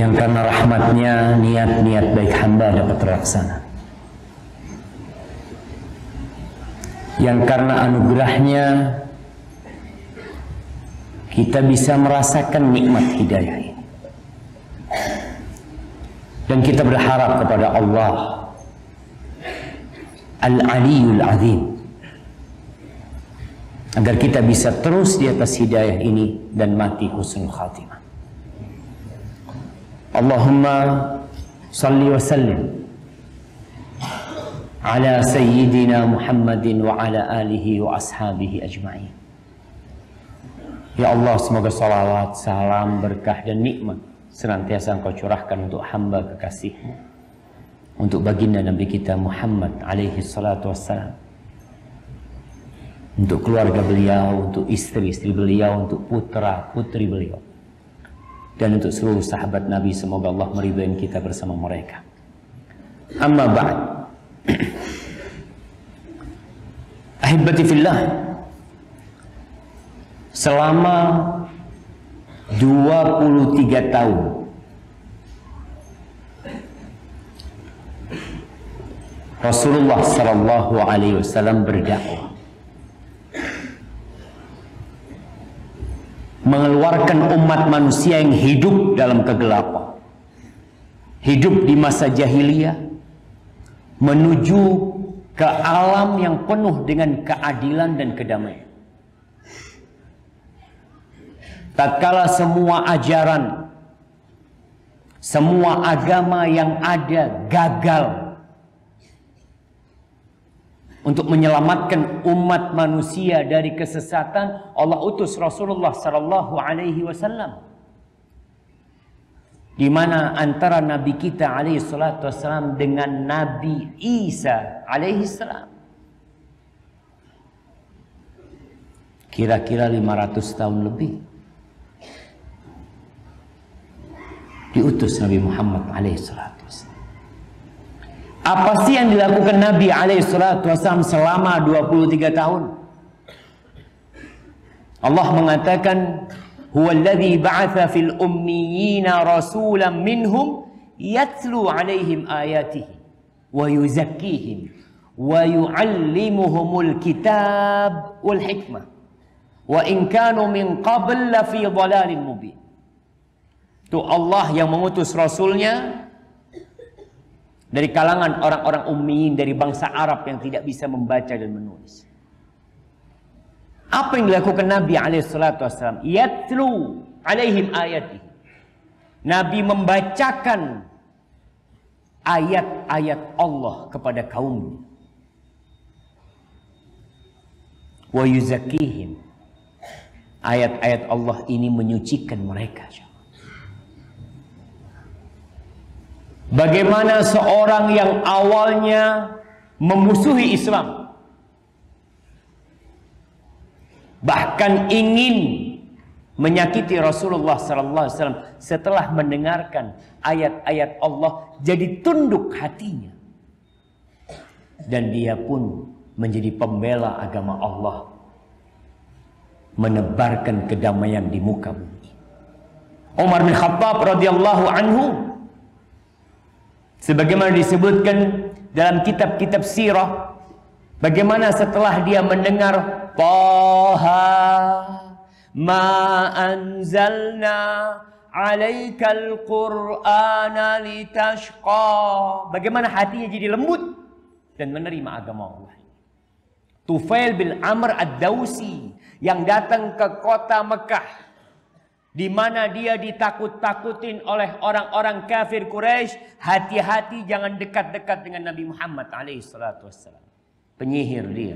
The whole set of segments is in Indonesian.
yang karena rahmatnya niat-niat baik hamba dapat terlaksana, yang karena anugerahnya kita bisa merasakan nikmat hidayah ini, dan kita berharap kepada Allah Al-Aliyul Azim agar kita bisa terus di atas hidayah ini dan mati husnul khatimah. Allahumma salli wa sallim ala sayyidina Muhammadin wa ala alihi wa ashabihi ajma'in. Ya Allah, semoga salawat, salam, berkah dan nikmat senantiasa Engkau curahkan untuk hamba kekasih-Mu, untuk baginda Nabi kita Muhammad alaihi salatu wassalam, untuk keluarga beliau, untuk istri-istri beliau, untuk putra-putri beliau, dan untuk seluruh sahabat Nabi. Semoga Allah meridhai kita bersama mereka. Amma ba'd. Ahibati fillah, selama 23 tahun Rasulullah sallallahu alaihi wasallam berdakwah, mengeluarkan umat manusia yang hidup dalam kegelapan, hidup di masa jahiliyah, menuju ke alam yang penuh dengan keadilan dan kedamaian. Tatkala semua ajaran, semua agama yang ada gagal untuk menyelamatkan umat manusia dari kesesatan, Allah utus Rasulullah sallallahu alaihi wasallam, di mana antara Nabi kita alaihi salatu wasallam dengan Nabi Isa alaihi salam kira-kira 500 tahun lebih. Diutus Nabi Muhammad alaihi salatu wasallam. Apa sih yang dilakukan Nabi alaihi salatu wasallam selama 23 tahun? Allah mengatakan, huwallazi ba'atha fil ummiyina rasulan minhum yatlu alaihim ayatihi wa yuzakkihim wa yu'allimuhumul kitab wal hikmah wa in kanu min qabl lafi dhalalin mubin. Itu Allah yang mengutus Rasulnya dari kalangan orang-orang ummiyin, dari bangsa Arab yang tidak bisa membaca dan menulis. Apa yang dilakukan Nabi alaihissalam? Yatlu alaihim ayatihi. Nabi membacakan ayat-ayat Allah kepada kaumnya. Wa yuzakkihim. Ayat-ayat Allah ini menyucikan mereka. Bagaimana seorang yang awalnya memusuhi Islam, bahkan ingin menyakiti Rasulullah SAW, setelah mendengarkan ayat-ayat Allah jadi tunduk hatinya, dan dia pun menjadi pembela agama Allah, menebarkan kedamaian di muka bumi. Umar bin Khattab radhiyallahu anhu, sebagaimana disebutkan dalam kitab-kitab sirah, bagaimana setelah dia mendengar Taha ma anzalna alaikal qur'ana litashqa, bagaimana hatinya jadi lembut dan menerima agama Allah. Tufail bin Amr ad-Dawsi yang datang ke kota Mekah, di mana dia ditakut-takutin oleh orang-orang kafir Quraisy, hati-hati jangan dekat-dekat dengan Nabi Muhammad alaihissalam. Penyihir dia,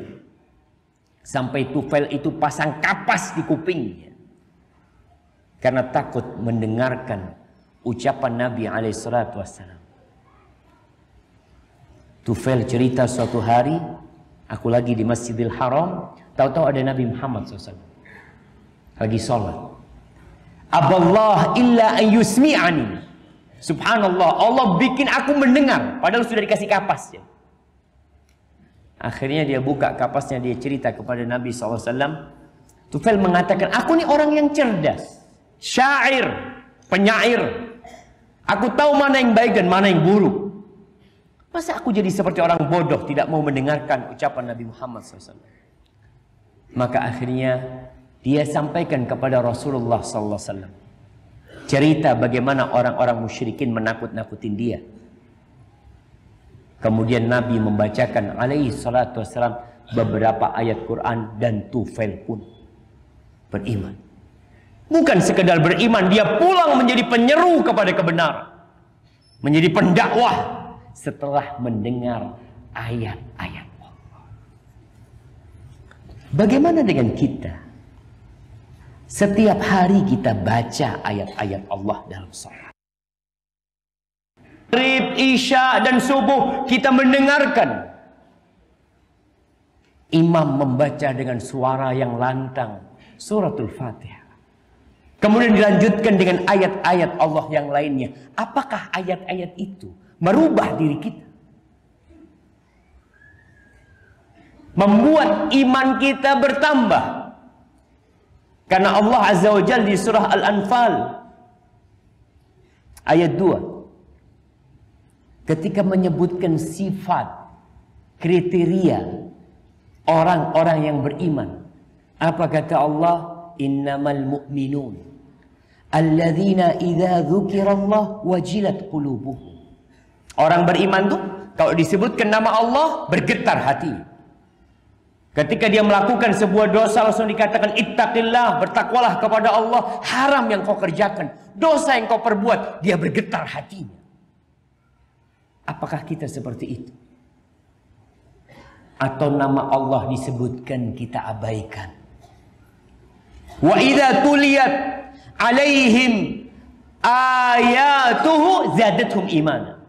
sampai Tufail itu pasang kapas di kupingnya karena takut mendengarkan ucapan Nabi alaihissalam. Tufail cerita, suatu hari aku lagi di Masjidil Haram, Tahu-tahu ada Nabi Muhammad SAW lagi sholat. Aballah illa an yusmi'ani. Subhanallah, Allah bikin aku mendengar, padahal sudah dikasih kapas ya. Akhirnya dia buka kapasnya, dia cerita kepada Nabi SAW. Tufail mengatakan, aku nih orang yang cerdas, syair, penyair. Aku tahu mana yang baik dan mana yang buruk. Masa aku jadi seperti orang bodoh, tidak mau mendengarkan ucapan Nabi Muhammad SAW. Maka akhirnya dia sampaikan kepada Rasulullah SAW cerita bagaimana orang-orang musyrikin menakut-nakutin dia. Kemudian Nabi membacakan alaihi salatu wassalam beberapa ayat Quran, dan Tufail pun beriman. Bukan sekedar beriman, dia pulang menjadi penyeru kepada kebenaran, menjadi pendakwah setelah mendengar ayat-ayat Allah. Bagaimana dengan kita? Setiap hari kita baca ayat-ayat Allah dalam salat. Maghrib, Isya dan subuh kita mendengarkan imam membaca dengan suara yang lantang suratul Fatihah. Kemudian dilanjutkan dengan ayat-ayat Allah yang lainnya. Apakah ayat-ayat itu merubah diri kita? Membuat iman kita bertambah? Karena Allah Azza wa Jalla di surah Al-Anfal ayat 2 ketika menyebutkan sifat, kriteria orang-orang yang beriman, apa kata Allah? Innamal mu'minun alladzina idza dzukirallah wajilat qulubuhum. Orang beriman tuh kalau disebutkan nama Allah bergetar hati. Ketika dia melakukan sebuah dosa langsung dikatakan ittaqillah, bertakwalah kepada Allah. Haram yang kau kerjakan, dosa yang kau perbuat, dia bergetar hatinya. Apakah kita seperti itu? Atau nama Allah disebutkan kita abaikan? Wa idza tuliyat alaihim ayatuhu zadatuhum imana.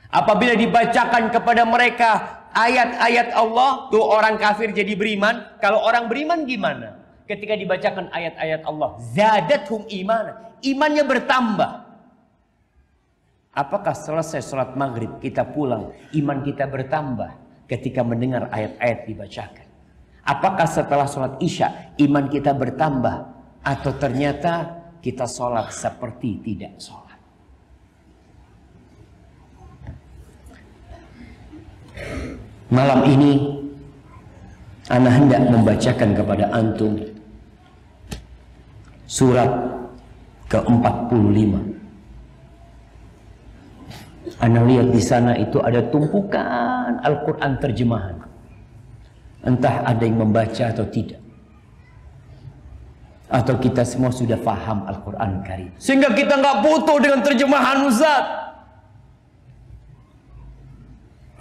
Apabila dibacakan kepada mereka ayat-ayat Allah, tuh orang kafir jadi beriman. Kalau orang beriman gimana? Ketika dibacakan ayat-ayat Allah, zadathum imana, imannya bertambah. Apakah selesai sholat maghrib kita pulang, iman kita bertambah ketika mendengar ayat-ayat dibacakan? Apakah setelah sholat isya iman kita bertambah, atau ternyata kita sholat seperti tidak sholat? Malam ini ana hendak membacakan kepada antum surat ke-45. Ana lihat di sana itu ada tumpukan Al-Quran terjemahan. Entah ada yang membaca atau tidak, atau kita semua sudah paham Al-Quran Karim sehingga kita nggak butuh dengan terjemahan Ustaz,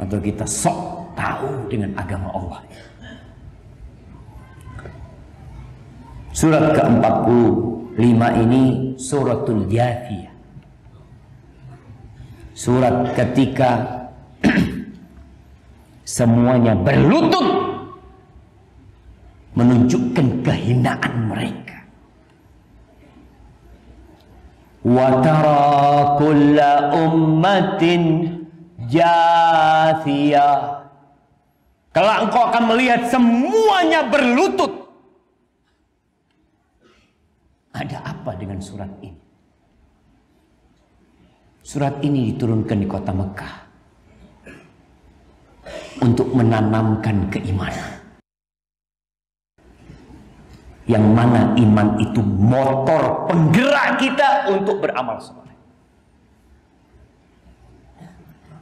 atau kita sok tahu dengan agama Allah. Surat ke-45 ini suratul Jathiyah. Surat ketika semuanya berlutut menunjukkan kehinaan mereka. Wa tara kulla ummatin jathiyah. Kalau engkau akan melihat semuanya berlutut. Ada apa dengan surat ini? Surat ini diturunkan di kota Mekah untuk menanamkan keimanan. Yang mana iman itu motor penggerak kita untuk beramal soleh.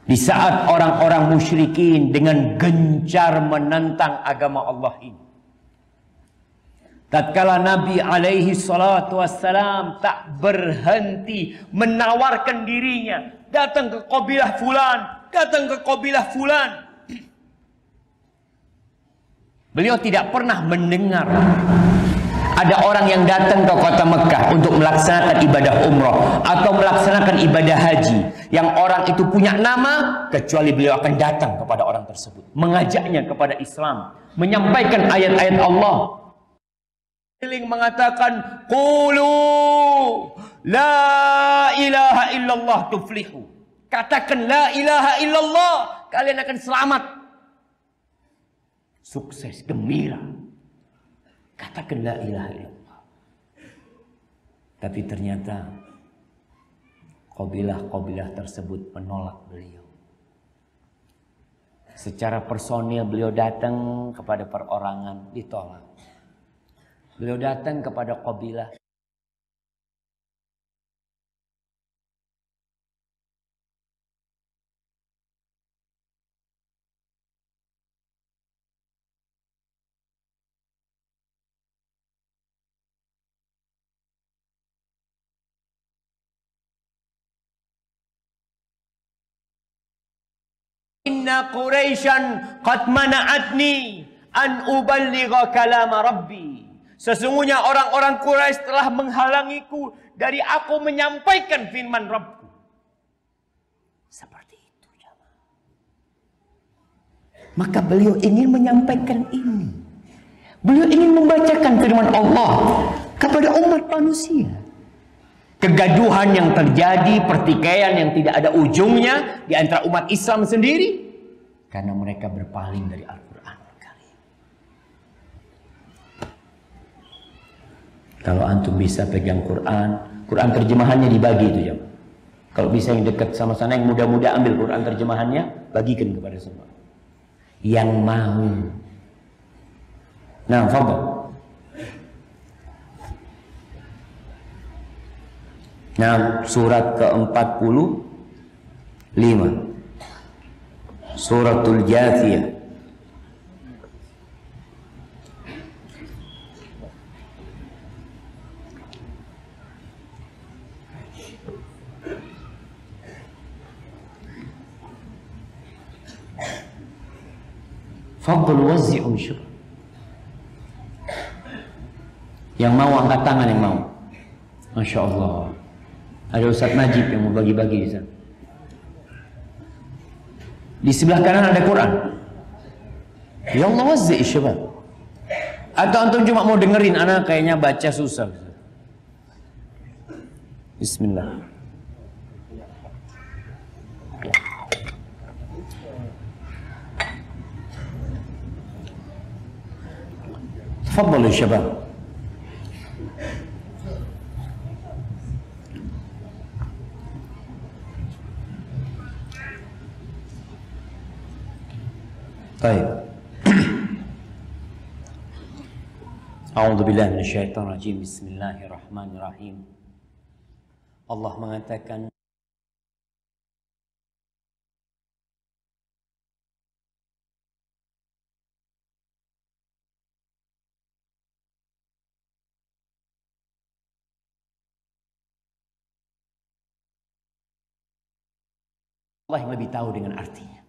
Di saat orang-orang musyrikin dengan gencar menentang agama Allah ini, tatkala Nabi alaihi salatu wassalam tak berhenti menawarkan dirinya, datang ke kabilah fulan, datang ke kabilah fulan. Beliau tidak pernah mendengar ada orang yang datang ke kota Mekah untuk melaksanakan ibadah umrah atau melaksanakan ibadah haji yang orang itu punya nama, kecuali beliau akan datang kepada orang tersebut, mengajaknya kepada Islam, menyampaikan ayat-ayat Allah. Mengatakan qulu la ilaha illallah tuflihu. Katakan la ilaha illallah, kalian akan selamat. Sukses, gembira. Katakan la ilaha illallah. Tapi ternyata kabilah-kabilah tersebut menolak beliau. Secara personil beliau datang kepada perorangan, ditolak. Beliau datang kepada kabilah. Inna Quraisyan qad mana'atni an uballigha kalam Rabbi. Sesungguhnya orang-orang Quraisy telah menghalangiku dari aku menyampaikan firman Rabbku. Seperti itu, jamaah. Maka beliau ingin menyampaikan ini. Beliau ingin membacakan firman Allah kepada umat manusia. Kegaduhan yang terjadi, pertikaian yang tidak ada ujungnya di antara umat Islam sendiri karena mereka berpaling dari Al-Quran. Kalau antum bisa pegang Quran, Quran terjemahannya dibagi itu ya. Kalau bisa yang dekat sama sana, yang muda-muda ambil Quran terjemahannya, bagikan kepada semua yang mau. Nah, fadhal. Nah, surat ke-45, Suratul Jathiyah. Fadl wazzi'u syukur. Yang mau angkat tangan, yang mau. Masya Allah. Ada Ustaz Najib yang mau bagi-bagi di sana. Di sebelah kanan ada Quran. Ya Allah, wazzi'i syukur. Atau antum cuma mau dengerin, anak kayaknya baca susah. Bismillah. تفضلوا يا شباب. طيب. أعوذ بالله من الشيطان الرجيم. بسم الله الرحمن الرحيم. Allah mengatakan Allah yang lebih tahu dengan artinya.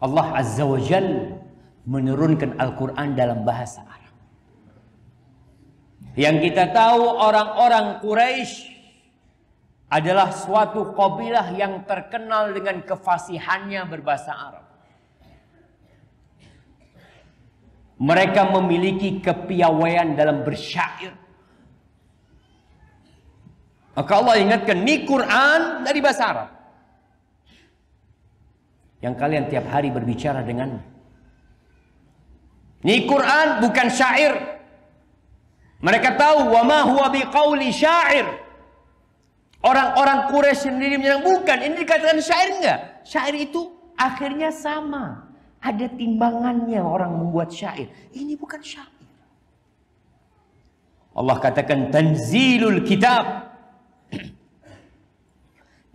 Allah Azza wa Jal menurunkan Al-Quran dalam bahasa Arab. Yang kita tahu orang-orang Quraisy adalah suatu kabilah yang terkenal dengan kefasihannya berbahasa Arab. Mereka memiliki kepiawaian dalam bersyair. Maka Allah ingatkan, ini Quran dari bahasa Arab. Yang kalian tiap hari berbicara dengannya. Ini Quran bukan syair. Mereka tahu, wa ma huwa biqauli syair. Orang-orang Quraisy sendiri bilang, bukan, ini dikatakan syair enggak? Syair itu akhirnya sama. Ada timbangannya orang membuat syair. Ini bukan syair. Allah katakan, tanzilul kitab.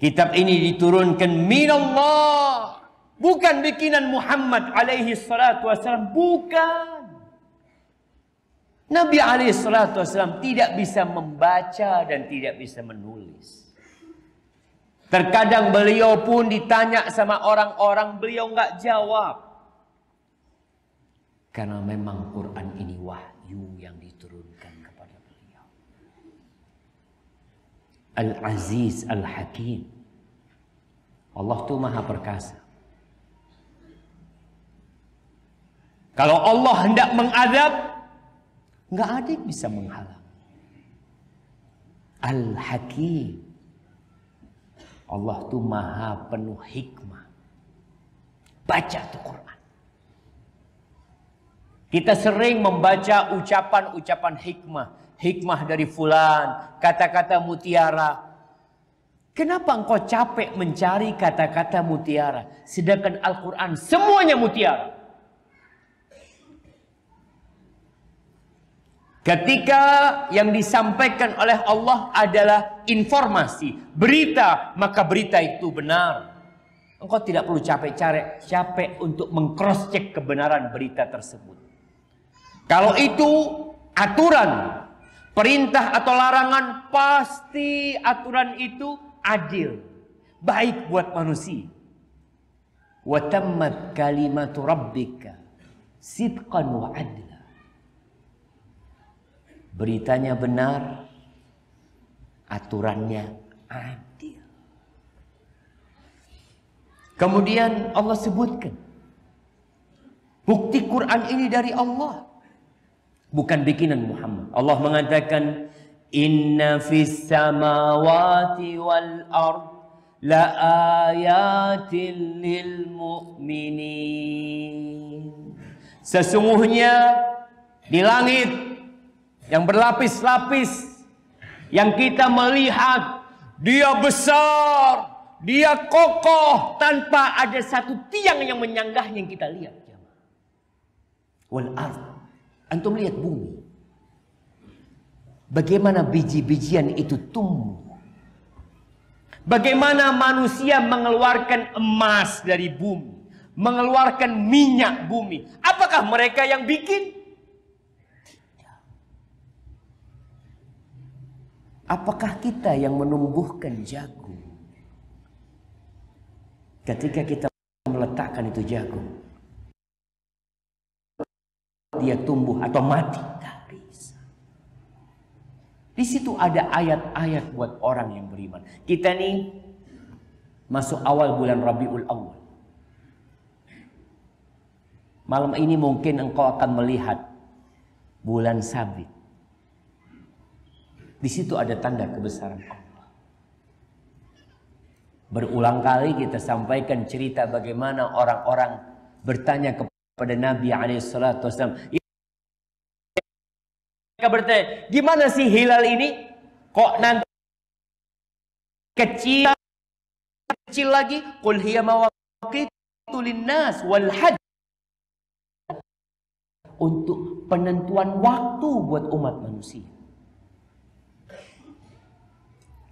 Kitab ini diturunkan minallah, bukan bikinan Muhammad alaihi salatu wasallam, bukan. Nabi alaihi salatu wasallam tidak bisa membaca dan tidak bisa menulis. Terkadang beliau pun ditanya sama orang-orang, beliau nggak jawab. Karena memang Quran ini wahyu yang diturunkan kepada beliau. Al-Aziz Al-Hakim. Allah itu maha perkasa. Kalau Allah hendak mengadab, nggak ada yang bisa menghalang. Al-Hakim. Allah tuh maha penuh hikmah. Baca tuh Quran. Kita sering membaca ucapan-ucapan hikmah. Hikmah dari fulan, kata-kata mutiara. Kenapa engkau capek mencari kata-kata mutiara? Sedangkan Al-Quran semuanya mutiara. Ketika yang disampaikan oleh Allah adalah informasi, berita, maka berita itu benar. Engkau tidak perlu capek untuk meng-cross-check kebenaran berita tersebut. Kalau itu aturan, perintah atau larangan, pasti aturan itu adil, baik buat manusia. Wa tammat kalimatu rabbika sidqan wa adla. Beritanya benar, aturannya adil. Kemudian Allah sebutkan, bukti Quran ini dari Allah, bukan bikinan Muhammad. Allah mengatakan, inna fis samawati wal ard la ayatin lil mu'minin. Sesungguhnya di langit yang berlapis-lapis, yang kita melihat, dia besar, dia kokoh, tanpa ada satu tiang yang menyanggahnya yang kita lihat. Wal ard, antum lihat bumi. Bagaimana biji-bijian itu tumbuh. Bagaimana manusia mengeluarkan emas dari bumi, mengeluarkan minyak bumi. Apakah mereka yang bikin? Apakah kita yang menumbuhkan jagung? Ketika kita meletakkan itu jagung, dia tumbuh atau mati? Tak bisa. Di situ ada ayat-ayat buat orang yang beriman. Kita nih masuk awal bulan Rabiul Awal. Malam ini mungkin engkau akan melihat bulan sabit. Di situ ada tanda kebesaran Allah. Berulang kali kita sampaikan cerita bagaimana orang-orang bertanya kepada Nabi SAW. Mereka bertanya, gimana sih hilal ini? Kok nanti kecil lagi? Qul hiya mawaqitu linnas wal hajj. Untuk penentuan waktu buat umat manusia.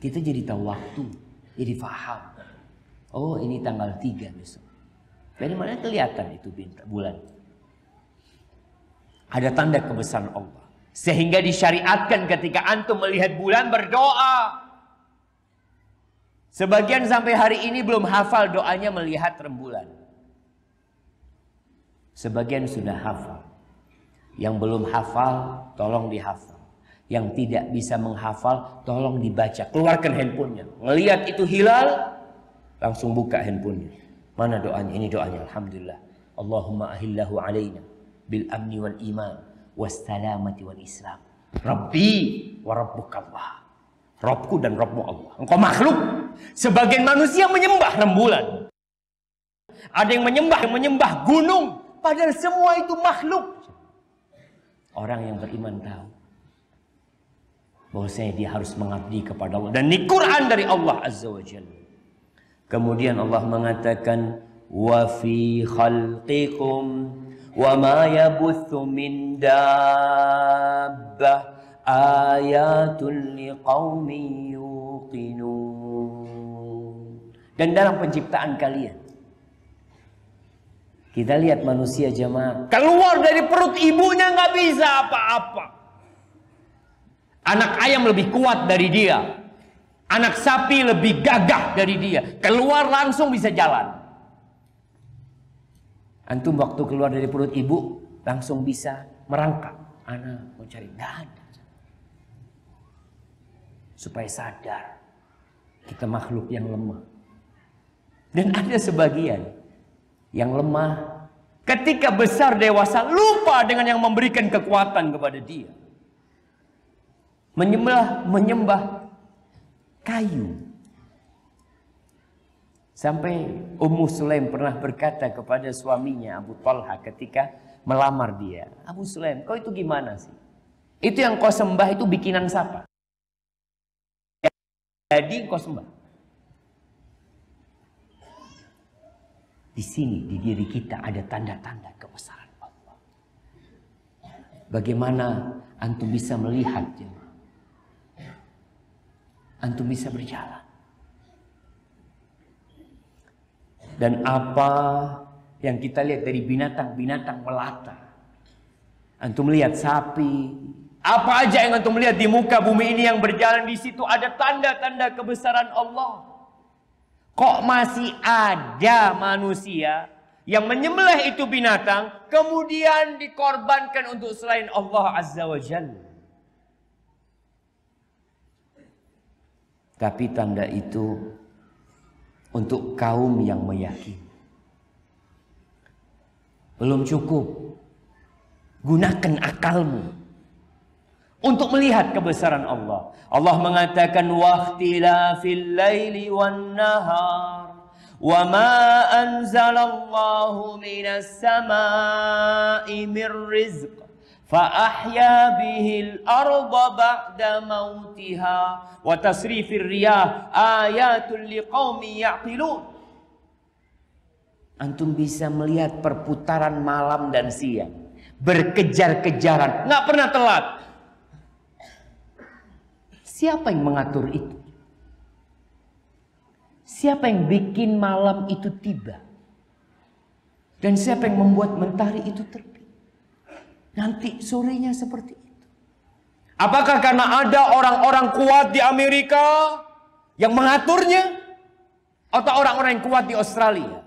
Kita jadi tahu waktu, jadi faham. Oh, ini tanggal 3 besok. Dari mana kelihatan itu bulan? Ada tanda kebesaran Allah. Sehingga disyariatkan ketika antum melihat bulan berdoa. Sebagian sampai hari ini belum hafal doanya melihat rembulan. Sebagian sudah hafal. Yang belum hafal, tolong dihafal. Yang tidak bisa menghafal, tolong dibaca. Keluarkan handphonenya. Ngelihat itu hilal, langsung buka handphonenya. Mana doanya? Ini doanya. Alhamdulillah. Allahumma ahillahu alaina bil amni wal iman was salamati wal islam. Rabbi wa rabbukallah. Rabbku dan Rabbmu Allah. Engkau makhluk. Sebagian manusia menyembah rembulan. Ada yang menyembah gunung. Padahal semua itu makhluk. Orang yang beriman tahu bahwasanya dia harus mengabdi kepada Allah. Dan ini Quran dari Allah Azza wa Jalla. Kemudian Allah mengatakan, wa fi khalqikum wa ma yabuthu min dabbah ayatul liqaumin yuqinun. Dan dalam penciptaan kalian, kita lihat manusia jemaah keluar dari perut ibunya nggak bisa apa-apa. Anak ayam lebih kuat dari dia. Anak sapi lebih gagah dari dia. Keluar langsung bisa jalan. Antum waktu keluar dari perut ibu langsung bisa merangkak. Anak mau cari dada. Supaya sadar kita makhluk yang lemah. Dan ada sebagian yang lemah Ketika besar dewasa, lupa dengan yang memberikan kekuatan kepada dia. Menyembah kayu. Sampai Ummu Sulaim pernah berkata kepada suaminya Abu Talha ketika melamar dia, Abu Sulaim, kau itu gimana sih? Itu yang kau sembah itu bikinan siapa? Jadi kau sembah. Di sini di diri kita ada tanda-tanda kebesaran Allah. Bagaimana antum bisa melihat jemaah? Antum bisa berjalan. Dan apa yang kita lihat dari binatang-binatang melata. Antum lihat sapi. Apa aja yang antum lihat di muka bumi ini yang berjalan, di situ ada tanda-tanda kebesaran Allah. Kok masih ada manusia yang menyembelih itu binatang, kemudian dikorbankan untuk selain Allah Azza wa Jalla. Tapi tanda itu untuk kaum yang meyakini. Belum cukup. Gunakan akalmu untuk melihat kebesaran Allah. Allah mengatakan waqtilafil laili wan nahar wa ma anzalallahu minas samaa'i mir rizq fa ahya bihil arda ba'da mautiha wa tasrifir riyah ayatul liqaumin ya'qilun. Antum bisa melihat perputaran malam dan siang, berkejar-kejaran, nggak pernah telat. Siapa yang mengatur itu? Siapa yang bikin malam itu tiba? Dan siapa yang membuat mentari itu terbit? Nanti sorenya seperti itu. Apakah karena ada orang-orang kuat di Amerika yang mengaturnya? Atau orang-orang yang kuat di Australia?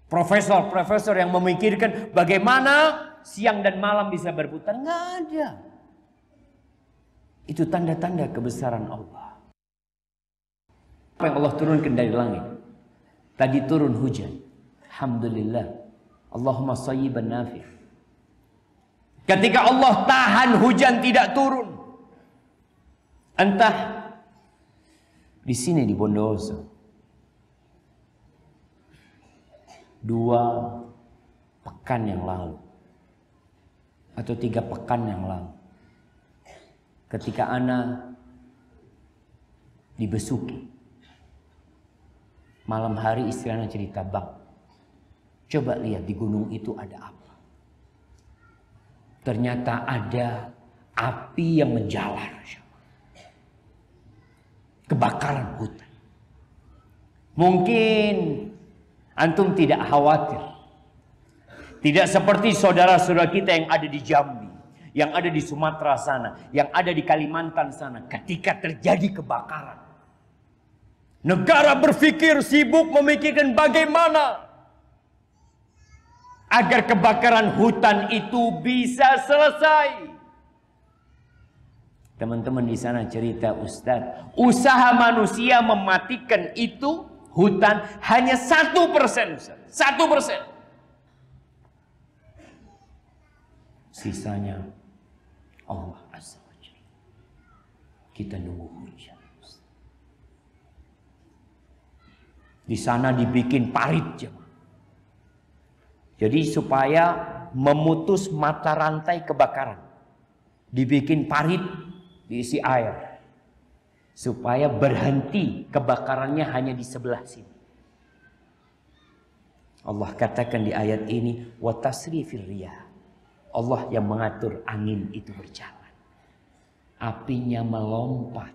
Profesor-profesor yang memikirkan bagaimana siang dan malam bisa berputar? Nggak ada. Itu tanda-tanda kebesaran Allah. Apa yang Allah turunkan dari langit? Tadi turun hujan. Alhamdulillah. Allahumma sayyiban nafi'. Ketika Allah tahan hujan tidak turun. Entah di sini di Bondowoso. 2 pekan yang lalu. Atau 3 pekan yang lalu. Ketika ana dibesuki. Malam hari istri ana cerita, bang, coba lihat di gunung itu ada apa. Ternyata ada api yang menjalar. Kebakaran hutan. Mungkin antum tidak khawatir. Tidak seperti saudara-saudara kita yang ada di Jambi, yang ada di Sumatera sana, yang ada di Kalimantan sana. Ketika terjadi kebakaran, negara berpikir, sibuk memikirkan bagaimana agar kebakaran hutan itu bisa selesai. Teman-teman di sana cerita, Ustaz, usaha manusia mematikan itu hutan hanya 1%, Ustaz. 1%. Sisanya Allah Azza wa Jalla. Kita nunggu hujan. Di sana dibikin parit jemaah. Jadi supaya memutus mata rantai kebakaran, dibikin parit, diisi air. Supaya berhenti kebakarannya hanya di sebelah sini. Allah katakan di ayat ini, wa tasrifir riyah. Allah yang mengatur angin itu berjalan. Apinya melompat.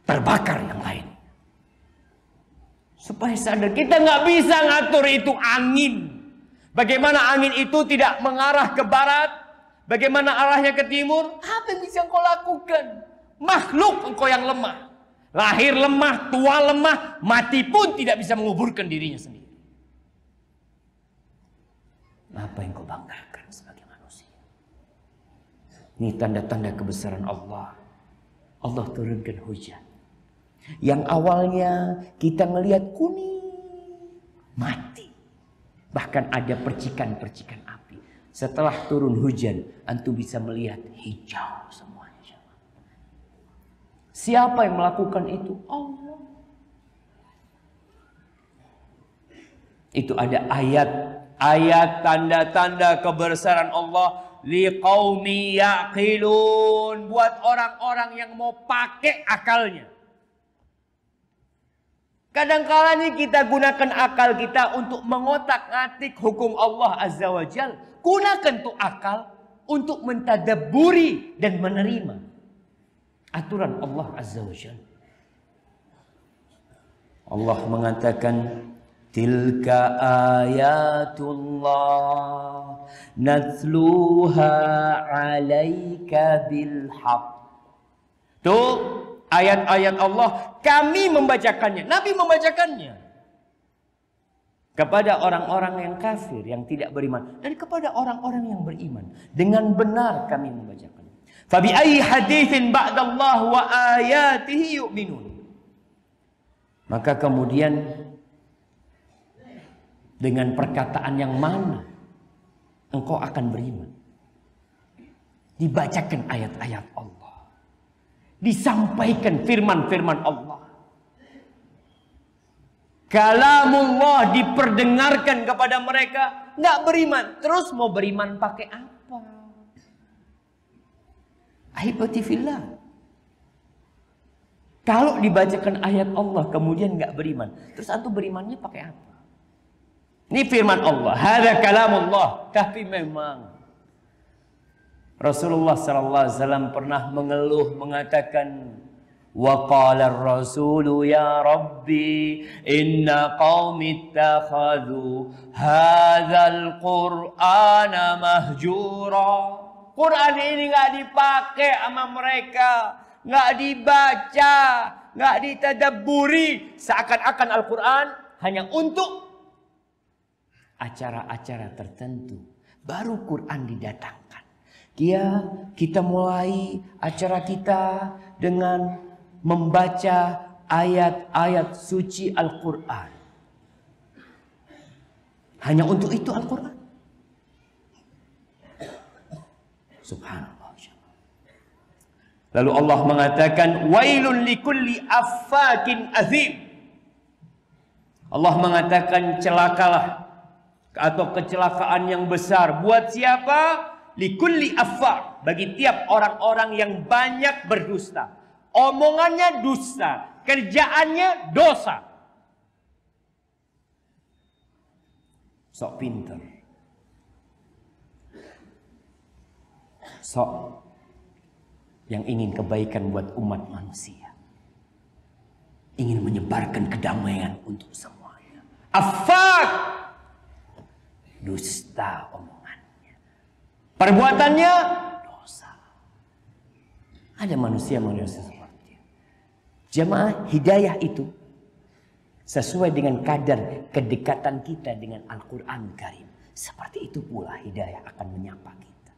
Terbakar yang lain. Supaya sadar, kita nggak bisa ngatur itu angin. Bagaimana angin itu tidak mengarah ke barat, bagaimana arahnya ke timur, apa yang bisa engkau lakukan? Makhluk engkau yang lemah. Lahir lemah, tua lemah, mati pun tidak bisa menguburkan dirinya sendiri. Apa yang kau banggakan sebagai manusia? Ini tanda-tanda kebesaran Allah. Allah turunkan hujan. Yang awalnya kita ngelihat kuning, mati. Bahkan ada percikan-percikan api. Setelah turun hujan, antum bisa melihat hijau semuanya. Siapa yang melakukan itu? Allah. Itu ada ayat tanda-tanda kebesaran Allah liqaumi yaqilun, buat orang-orang yang mau pakai akalnya. Kadang-kala ini kita gunakan akal kita untuk mengotak-atik hukum Allah Azza wa Jal. Gunakan tuh akal untuk mentadabburi dan menerima aturan Allah Azza wa Jal. Allah mengatakan, tilka ayatullah natluha alaika bilhaq. Tuh ayat-ayat Allah, kami membacakannya, Nabi membacakannya kepada orang-orang yang kafir, yang tidak beriman, dan kepada orang-orang yang beriman. Dengan benar kami membacakannya. Fabi ayyi haditsin ba'dallah wa ayatihi yu'minun. Maka kemudian dengan perkataan yang mana engkau akan beriman? Dibacakan ayat-ayat Allah. Disampaikan firman-firman Allah. Kalamullah diperdengarkan kepada mereka, nggak beriman. Terus mau beriman pakai apa? Ahibati fillah. Kalau dibacakan ayat Allah kemudian nggak beriman, terus antum berimannya pakai apa? Ini firman Allah, hadza kalamullah. Tapi memang Rasulullah SAW pernah mengeluh mengatakan, wa qala ar-rasulu ya rabbi inna qaumi ittakhadhu hadzal qur'ana mahjura. Quran ini enggak dipakai sama mereka, enggak dibaca, enggak ditadabburi, seakan-akan Al-Qur'an hanya untuk acara-acara tertentu. Baru Quran didatangkan. Kita mulai acara kita dengan membaca ayat-ayat suci Al-Quran. Hanya untuk itu Al-Quran. Subhanallah. Lalu Allah mengatakan, wailun likulli affakin azim. Allah mengatakan celakalah atau kecelakaan yang besar buat siapa? Likulli affar, bagi tiap orang-orang yang banyak berdusta. Omongannya dusta, kerjaannya dosa. Sok pinter, sok yang ingin kebaikan buat umat manusia, ingin menyebarkan kedamaian untuk semuanya. Affar, dusta omongannya. Perbuatannya dosa. Ada manusia-manusia seperti itu. Jamaah, hidayah itu sesuai dengan kadar kedekatan kita dengan Al-Quran Karim. Seperti itu pula hidayah akan menyapa kita.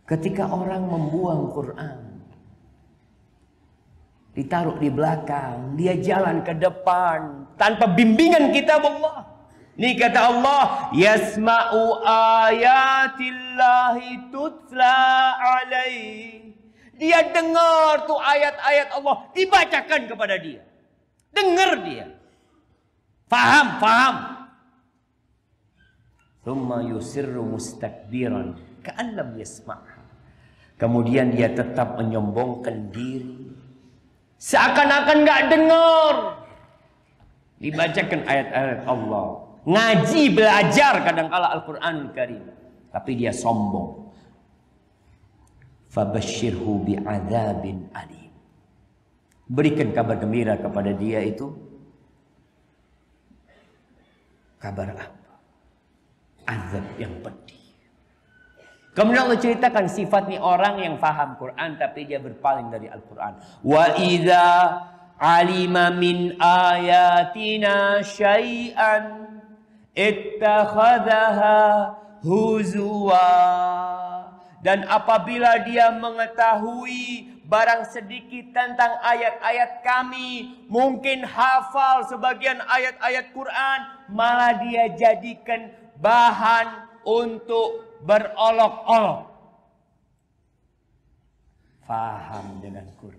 Ketika orang membuang Quran, ditaruh di belakang, dia jalan ke depan tanpa bimbingan kitab Allah. Ini kata Allah, yasma'u ayatillahi tutla alaih. Dia dengar tuh ayat-ayat Allah dibacakan kepada dia. Dengar dia. Faham. Thumma yusirru mustakbiran ka'an lam yasma'ha. Kemudian dia tetap menyombongkan diri, seakan-akan nggak dengar. Dibacakan ayat-ayat Allah. Ngaji, belajar kadangkala Al-Quranul Karim, tapi dia sombong. Fabashshirhu bi'adzabin alim. Berikan kabar gembira kepada dia itu. Kabar apa? Azab yang pedih. Kemudian Allah ceritakan sifat nih orang yang faham Quran tapi dia berpaling dari Al-Quran. Wa idza alima min ayatina syai'an ittakhadhaha huzwa. Dan apabila dia mengetahui barang sedikit tentang ayat-ayat kami, mungkin hafal sebagian ayat-ayat Quran, malah dia jadikan bahan untuk berolok-olok. Faham dengan Quran.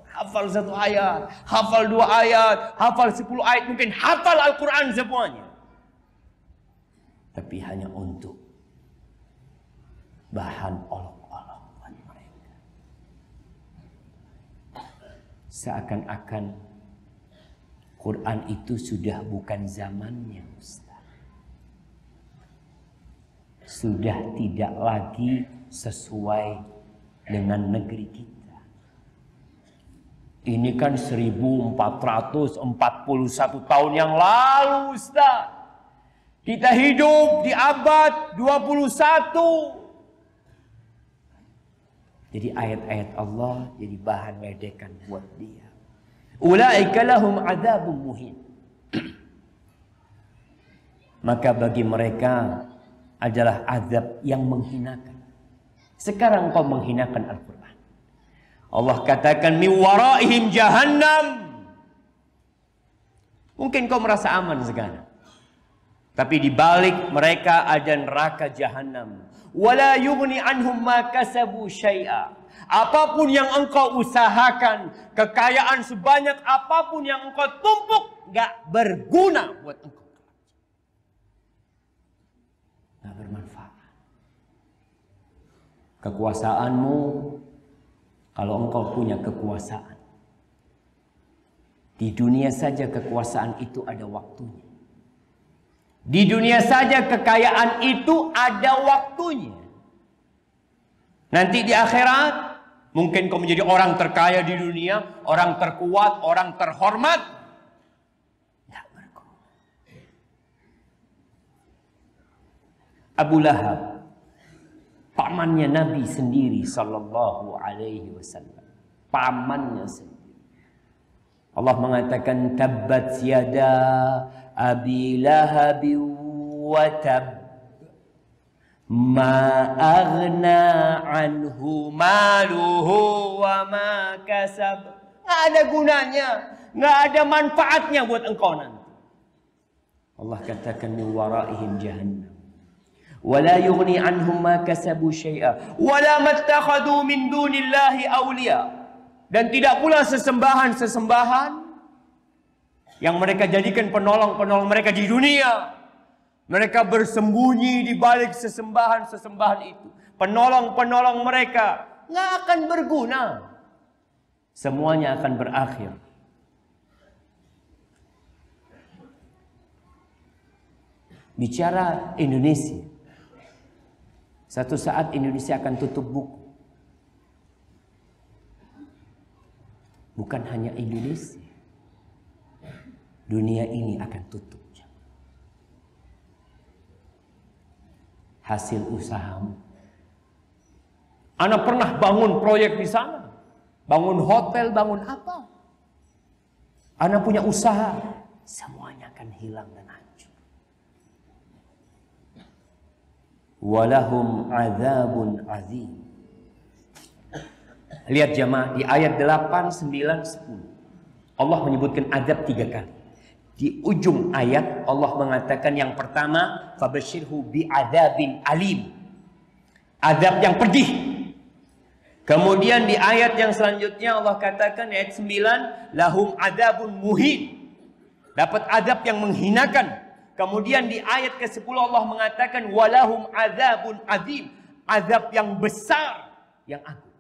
Hafal 1 ayat, hafal 2 ayat, hafal 10 ayat, mungkin hafal Al-Quran semuanya. Tapi hanya untuk bahan olok-olok buat mereka. Seakan-akan Quran itu sudah bukan zamannya, Ustaz. Sudah tidak lagi sesuai dengan negeri kita. Ini kan 1441 tahun yang lalu, Ustaz. Kita hidup di abad 21. Jadi ayat-ayat Allah jadi bahan ledekan buat dia. Ulaika lahum adzabun muhin. Maka bagi mereka adalah azab yang menghinakan. Sekarang kau menghinakan Al-Quran. Allah katakan min waraihim jahannam. Mungkin kau merasa aman sekarang, tapi di balik mereka ada neraka jahanam. Wala yughni anhum ma kasabu syai'a. Apapun yang engkau usahakan, kekayaan sebanyak apapun yang engkau tumpuk, gak berguna buat engkau. Gak bermanfaat. Kekuasaanmu, kalau engkau punya kekuasaan, di dunia saja kekuasaan itu ada waktunya. Di dunia saja kekayaan itu ada waktunya. Nanti di akhirat, mungkin kau menjadi orang terkaya di dunia, orang terkuat, orang terhormat. Tidak berguna. Abu Lahab, pamannya Nabi sendiri sallallahu alaihi wasallam. Pamannya sendiri. Allah mengatakan tabbat yada abi lahab wa tab ma aghna anhu maluhu wa ma kasab. Nggak ada gunanya, nggak ada manfaatnya buat engkau nanti. Allah katakan min waraihim jahannam wala yughni anhum ma kasabu syai'a wala mattakhadhu min dunillahi awliya. Dan tidak pula sesembahan-sesembahan yang mereka jadikan penolong-penolong mereka di dunia. Mereka bersembunyi di balik sesembahan-sesembahan itu. Penolong-penolong mereka nggak akan berguna. Semuanya akan berakhir. Bicara Indonesia, satu saat Indonesia akan tutup buku. Bukan hanya Indonesia, dunia ini akan tutup. Hasil usahamu. Anak pernah bangun proyek di sana, bangun hotel, bangun apa? Anak punya usaha, semuanya akan hilang dan hancur. Walahum adzabun azim. Lihat jemaah di ayat 8, 9, 10. Allah menyebutkan azab 3 kali. Di ujung ayat Allah mengatakan yang pertama, fabasyirhu bi'adzabin alim. Azab yang pedih. Kemudian di ayat yang selanjutnya Allah katakan ayat 9, lahum adzabun muhin. Dapat azab yang menghinakan. Kemudian di ayat ke-10 Allah mengatakan walahum adzabun azim. Azab yang besar, yang agung.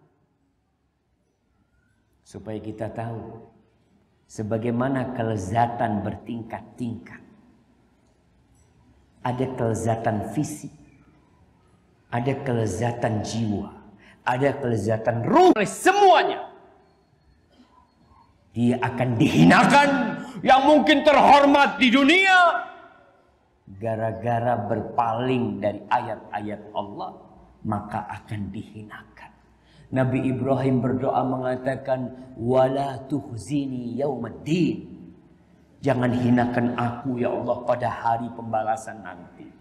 Supaya kita tahu sebagaimana kelezatan bertingkat-tingkat. Ada kelezatan fisik, ada kelezatan jiwa, ada kelezatan ruh, semuanya. Dia akan dihinakan yang mungkin terhormat di dunia gara-gara berpaling dari ayat-ayat Allah, maka akan dihinakan. Nabi Ibrahim berdoa mengatakan wala tuhzini yaumaddin. Jangan hinakan aku ya Allah pada hari pembalasan nanti.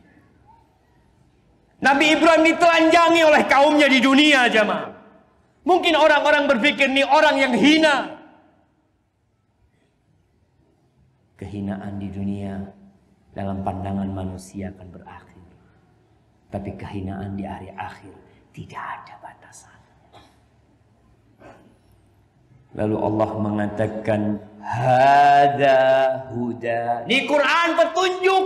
Nabi Ibrahim ditelanjangi oleh kaumnya di dunia, jamaah. Mungkin orang-orang berpikir ini orang yang hina. Kehinaan di dunia dalam pandangan manusia akan berakhir. Tapi kehinaan di hari akhir tidak ada batasan. Lalu Allah mengatakan, hada huda. Ini Quran petunjuk.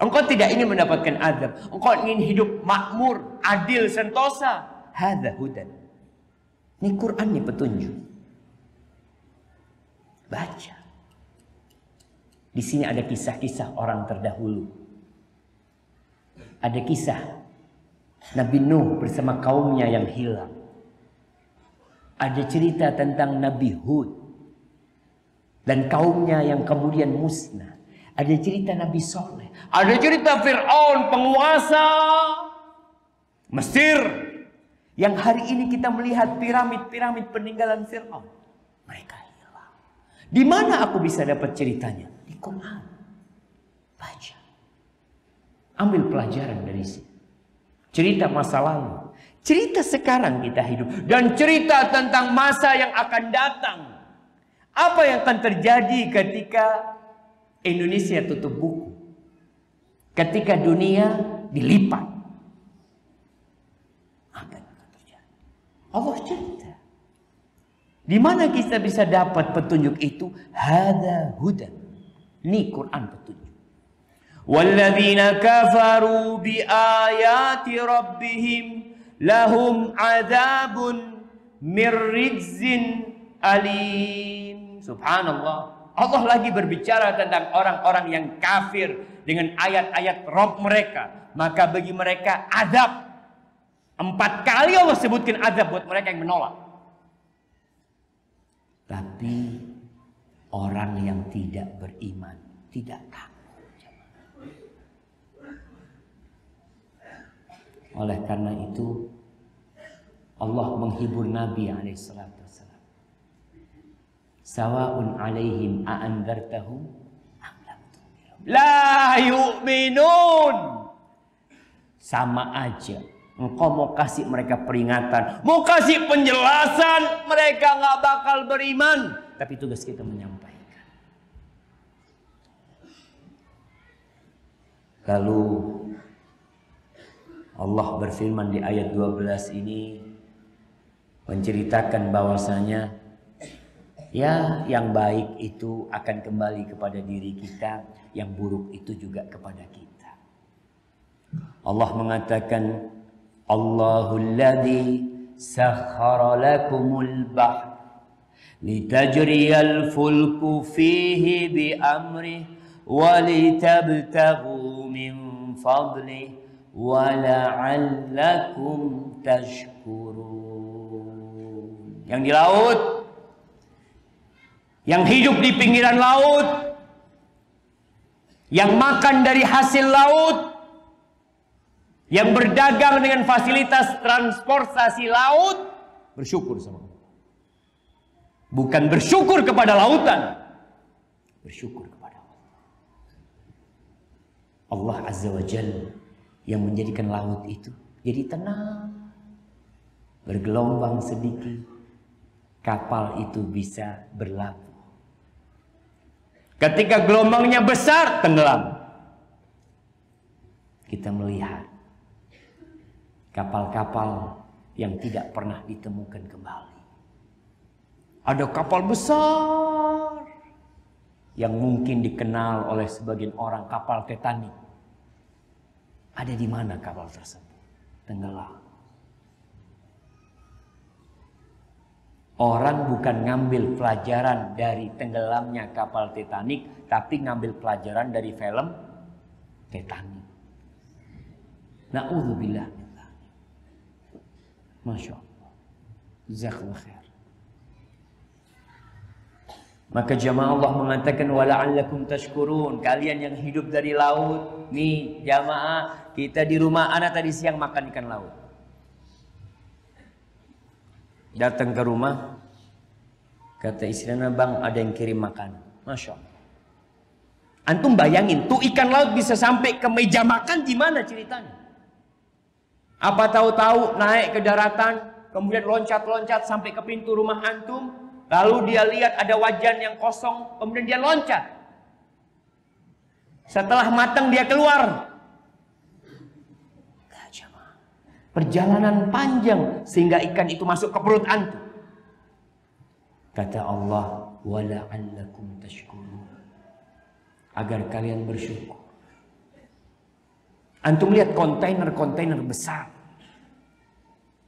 Engkau tidak ingin mendapatkan azab. Engkau ingin hidup makmur, adil, sentosa. Hada huda. Ini Quran, ini petunjuk. Baca. Di sini ada kisah-kisah orang terdahulu. Ada kisah Nabi Nuh bersama kaumnya yang hilang. Ada cerita tentang Nabi Hud dan kaumnya yang kemudian musnah. Ada cerita Nabi Soleh. Ada cerita Fir'aun, penguasa Mesir, yang hari ini kita melihat piramid-piramid peninggalan Fir'aun. Mereka hilang. Di mana aku bisa dapat ceritanya? Di Quran. Baca. Ambil pelajaran dari sini. Cerita masa lalu. Cerita sekarang kita hidup. Dan cerita tentang masa yang akan datang. Apa yang akan terjadi ketika Indonesia tutup buku? Ketika dunia dilipat. Apa yang akan terjadi? Allah cerita. Di mana kita bisa dapat petunjuk itu? Hada hudan. Ini Quran petunjuk. Walladzina kafaru bi ayati rabbihim lahum adzabun mir rijzin alim. Subhanallah. Allah lagi berbicara tentang orang-orang yang kafir dengan ayat-ayat Rabb mereka. Maka bagi mereka azab. 4 kali Allah sebutkan azab buat mereka yang menolak. Tapi orang yang tidak beriman tidak takut. Oleh karena itu Allah menghibur Nabi alaihissalatu wassalam. Sawa'un alaihim a'andzartahum am lam tunzirhum la yu'minun. Sama aja. Engkau mau kasih mereka peringatan, mau kasih penjelasan, mereka nggak bakal beriman. Tapi tugas kita menyampaikan. Lalu Allah berfirman di ayat 12 ini menceritakan bahwasanya ya yang baik itu akan kembali kepada diri kita, yang buruk itu juga kepada kita. Allah mengatakan, Allahul ladzi sakhkhara lakumul bahr litajriyal fulku fihi bi amrihi wa litabtaghu min fadlihi وَلَعَلَّكُمْ تَشْكُرُونَ. Yang di laut, yang hidup di pinggiran laut, yang makan dari hasil laut, yang berdagang dengan fasilitas transportasi laut, bersyukur sama Allah. Bukan bersyukur kepada lautan, bersyukur kepada Allah. Allah Azza wa Jalla yang menjadikan laut itu jadi tenang, bergelombang sedikit, kapal itu bisa berlabuh. Ketika gelombangnya besar, tenggelam. Kita melihat kapal-kapal yang tidak pernah ditemukan kembali. Ada kapal besar yang mungkin dikenal oleh sebagian orang kapal Titanic. Ada di mana kapal tersebut? Tenggelam. Orang bukan ngambil pelajaran dari tenggelamnya kapal Titanic, tapi ngambil pelajaran dari film Titanic. Na'udzubillah. Masya Allah. Jazakallah khair. Maka jamaah Allah mengatakan wala'allakum tashkurun. Kalian yang hidup dari laut. Nih jamaah, kita di rumah anak tadi siang makan ikan laut. Datang ke rumah, kata istrinya, bang ada yang kirim makanan. Masya Allah. Antum bayangin, tuh ikan laut bisa sampai ke meja makan, gimana ceritanya? Apa tahu-tahu naik ke daratan, kemudian loncat-loncat sampai ke pintu rumah antum, lalu dia lihat ada wajan yang kosong, kemudian dia loncat. Setelah matang dia keluar. Perjalanan panjang sehingga ikan itu masuk ke perut antum. Kata Allah, wala'allakum tashkurun, agar kalian bersyukur. Antum lihat kontainer-kontainer besar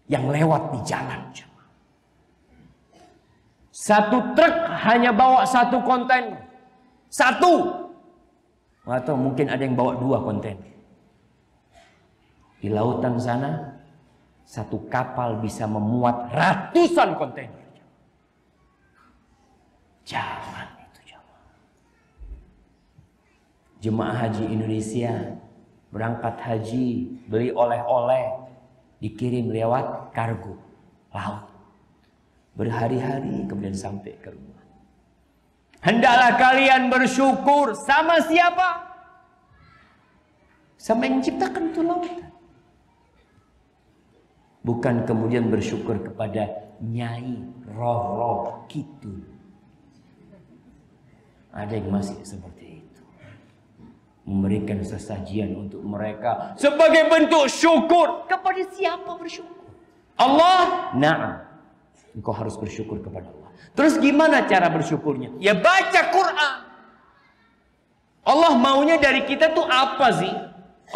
yang lewat di jalan. Satu truk hanya bawa satu kontainer. Satu. Atau mungkin ada yang bawa 2 kontainer. Di lautan sana, satu kapal bisa memuat ratusan kontainer. Jangan itu jamaah. Jemaah haji Indonesia berangkat haji, beli oleh-oleh, dikirim lewat kargo laut. Berhari-hari kemudian sampai ke rumah. Hendaklah kalian bersyukur sama siapa? Sama yang menciptakan itu lautan. Bukan kemudian bersyukur kepada Nyai Roro Kidul. Ada yang masih seperti itu. Memberikan sesajian untuk mereka sebagai bentuk syukur. Kepada siapa bersyukur? Allah? Na'am. Engkau harus bersyukur kepada Allah. Terus gimana cara bersyukurnya? Ya baca Quran. Allah maunya dari kita tuh apa sih?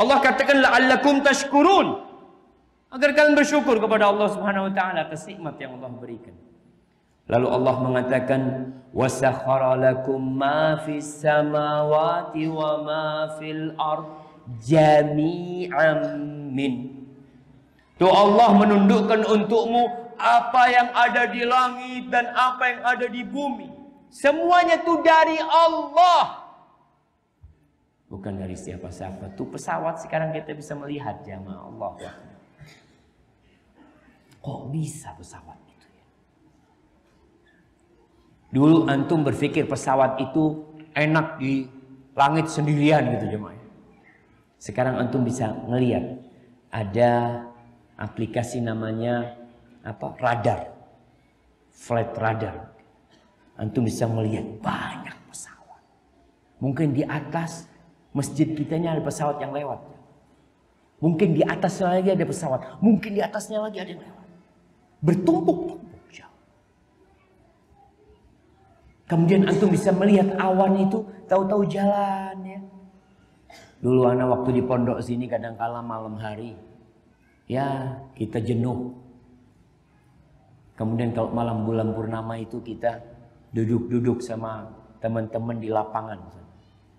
Allah katakan la'allakum tashkurun. Agar kalian bersyukur kepada Allah Subhanahu wa taala atas nikmat yang Allah berikan. Lalu Allah mengatakan wasakhkhara lakum ma fis samawati wa ma fil ard jami'an min. Tuh Allah menundukkan untukmu apa yang ada di langit dan apa yang ada di bumi. Semuanya itu dari Allah. Bukan dari siapa-siapa. Tuh pesawat sekarang kita bisa melihat jamaah Allah. Kok bisa pesawat itu ya? Dulu antum berpikir pesawat itu enak di langit sendirian gitu jemaah. Sekarang antum bisa ngelihat ada aplikasi namanya apa? Radar. Flight radar. Antum bisa melihat banyak pesawat. Mungkin di atas masjid kita ini ada pesawat yang lewat. Mungkin di atasnya lagi ada pesawat. Mungkin di atasnya lagi ada yang lewat. Bertumpuk-tumpuk. Kemudian antum bisa melihat awan itu tahu-tahu jalan ya. Dulu anak waktu di pondok sini kadang-kala malam hari ya kita jenuh. Kemudian kalau malam bulan purnama itu kita duduk-duduk sama teman-teman di lapangan.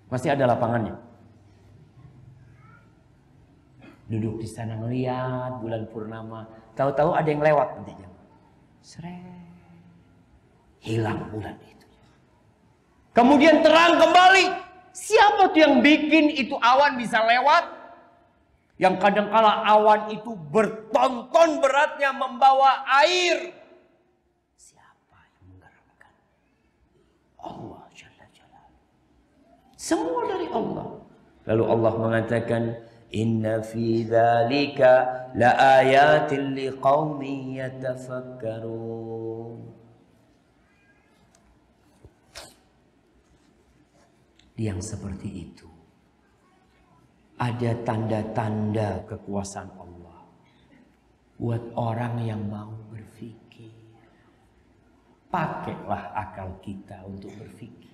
Masih ada lapangannya. Duduk di sana ngeliat bulan purnama. Tahu-tahu ada yang lewat nanti jam. Seret. Hilang bulan itu. Kemudian terang kembali. Siapa tuh yang bikin itu awan bisa lewat? Yang kadangkala awan itu bertonton beratnya membawa air. Siapa yang menggerakkan? Allah Jalla Jalla. Semua dari Allah. Lalu Allah mengatakan, Inna fi dzalika laayatin liqaumin yatafakkarun. Yang seperti itu ada tanda-tanda kekuasaan Allah buat orang yang mau berpikir. Pakailah akal kita untuk berpikir.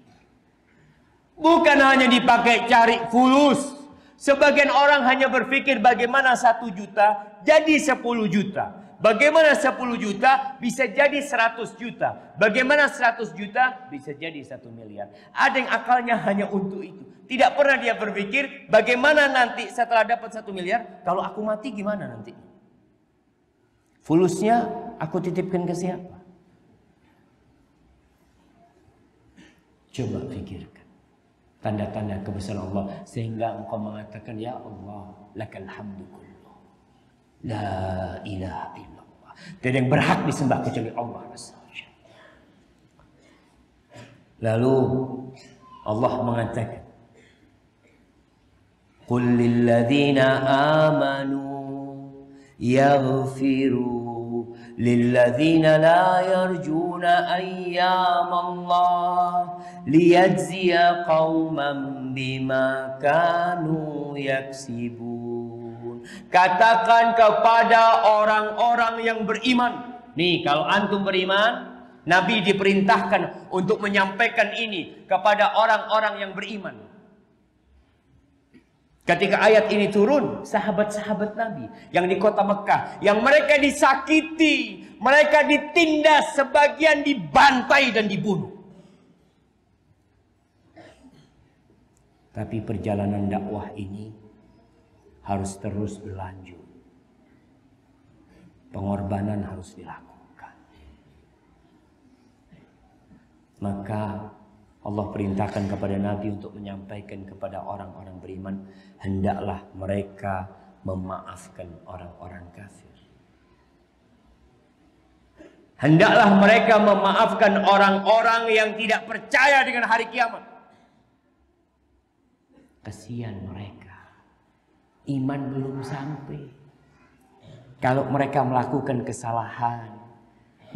Bukan hanya dipakai cari fulus. Sebagian orang hanya berpikir bagaimana 1 juta jadi 10 juta. Bagaimana 10 juta bisa jadi 100 juta. Bagaimana 100 juta bisa jadi 1 miliar. Ada yang akalnya hanya untuk itu. Tidak pernah dia berpikir bagaimana nanti setelah dapat 1 miliar. Kalau aku mati gimana nanti? Fulusnya aku titipkan ke siapa? Coba pikirkan. Tanda-tanda kebesaran Allah. Sehingga engkau mengatakan, Ya Allah, lakal hamdu kullu. La ilaha illallah. Tidak yang berhak disembah kecuali Allah. Lalu Allah mengatakan, Qul lilladzina amanu yaghfiru lilladzina la yarjuna ayyamallah liyajziya qauman bima kanu yaksibun. Katakan kepada orang-orang yang beriman. Nih, kalau antum beriman, Nabi diperintahkan untuk menyampaikan ini kepada orang-orang yang beriman. Ketika ayat ini turun, sahabat-sahabat Nabi yang di kota Mekah, yang mereka disakiti, mereka ditindas, sebagian dibantai dan dibunuh. Tapi perjalanan dakwah ini harus terus berlanjut. Pengorbanan harus dilakukan. Maka Allah perintahkan kepada Nabi untuk menyampaikan kepada orang-orang beriman, hendaklah mereka memaafkan orang-orang kafir. Hendaklah mereka memaafkan orang-orang yang tidak percaya dengan hari kiamat. Kasihan mereka, iman belum sampai. Kalau mereka melakukan kesalahan,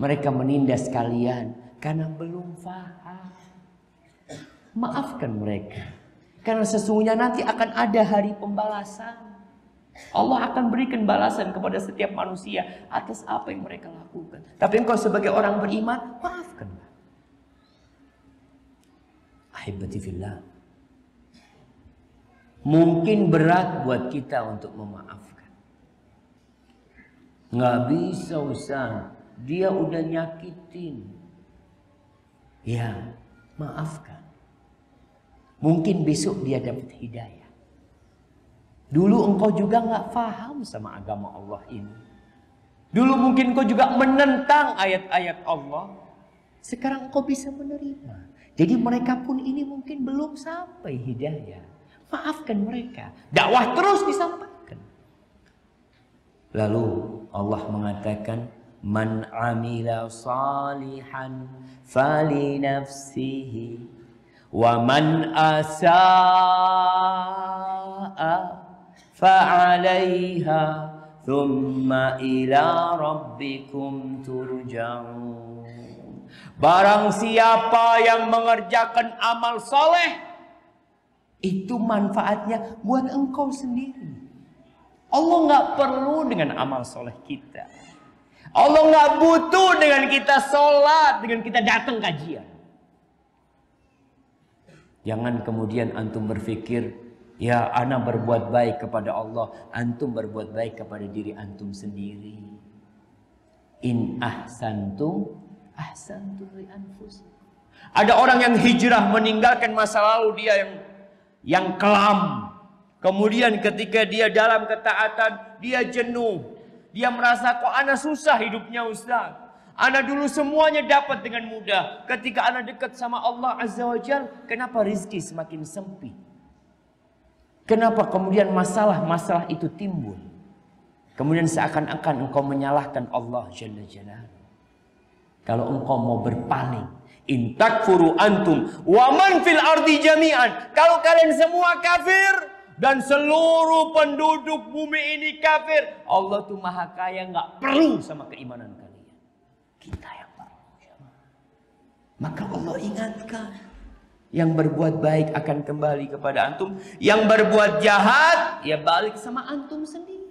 mereka menindas kalian karena belum faham. Maafkan mereka, karena sesungguhnya nanti akan ada hari pembalasan. Allah akan berikan balasan kepada setiap manusia atas apa yang mereka lakukan. Tapi engkau sebagai orang beriman, maafkanlah. Ahibati fillah, mungkin berat buat kita untuk memaafkan. Nggak bisa Ustaz, dia udah nyakitin. Ya, maafkan. Mungkin besok dia dapat hidayah. Dulu engkau juga nggak paham sama agama Allah ini. Dulu mungkin engkau juga menentang ayat-ayat Allah. Sekarang engkau bisa menerima. Jadi mereka pun ini mungkin belum sampai hidayah. Maafkan mereka. Dakwah terus disampaikan. Lalu Allah mengatakan, man amila salihan fali nafsihi wa man asaa fa'alaiha thumma ila rabbikum turja'un. Barang siapa yang mengerjakan amal soleh, itu manfaatnya buat engkau sendiri. Allah nggak perlu dengan amal soleh kita. Allah nggak butuh dengan kita sholat, dengan kita datang kajian. Jangan kemudian antum berpikir, ya ana berbuat baik kepada Allah, antum berbuat baik kepada diri antum sendiri. In ahsantum ahsantum li anfusikum. Ada orang yang hijrah meninggalkan masa lalu dia yang kelam. Kemudian ketika dia dalam ketaatan, dia jenuh. Dia merasa, kok ana susah hidupnya Ustaz. Ana dulu semuanya dapat dengan mudah. Ketika ana dekat sama Allah Azza wa Jalla, kenapa rizki semakin sempit? Kenapa kemudian masalah-masalah itu timbul? Kemudian seakan-akan engkau menyalahkan Allah Jalla Jalaluhu. Kalau engkau mau berpaling, in takfuru antum wa man fil ardi jami'an. Kalau kalian semua kafir dan seluruh penduduk bumi ini kafir, Allah tuh maha kaya, nggak perlu sama keimanan kalian. Kita yang perlu. Maka Allah ingatkan, yang berbuat baik akan kembali kepada antum, yang berbuat jahat ya balik sama antum sendiri.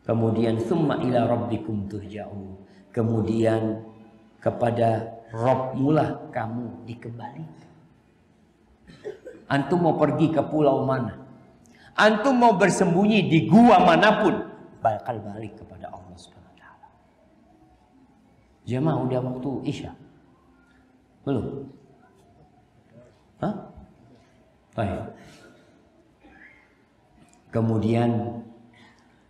Kemudian summa ila rabbikum turja'un. Kemudian kepada Rabbmulah kamu dikembalikan. Antum mau pergi ke pulau mana? Antum mau bersembunyi di gua manapun, bakal balik kepada Allah Subhanahu wa taala. Jemaah udah waktu Isya? Belum? Hah? Baik. Kemudian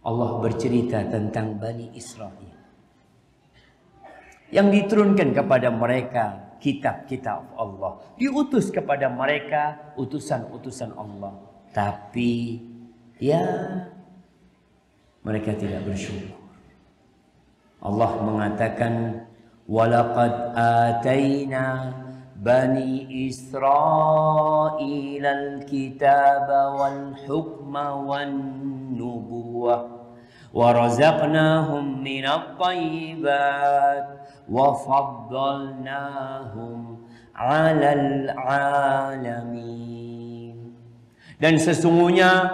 Allah bercerita tentang Bani Israel yang diturunkan kepada mereka kitab-kitab Allah, diutus kepada mereka utusan-utusan Allah, tapi ya mereka tidak bersyukur. Allah mengatakan, walaqad ataina bani Israil al-kitaba wal hukma wan nubuwah ورزقناهم من الطيبات وفضلناهم على العالمين. Dan sesungguhnya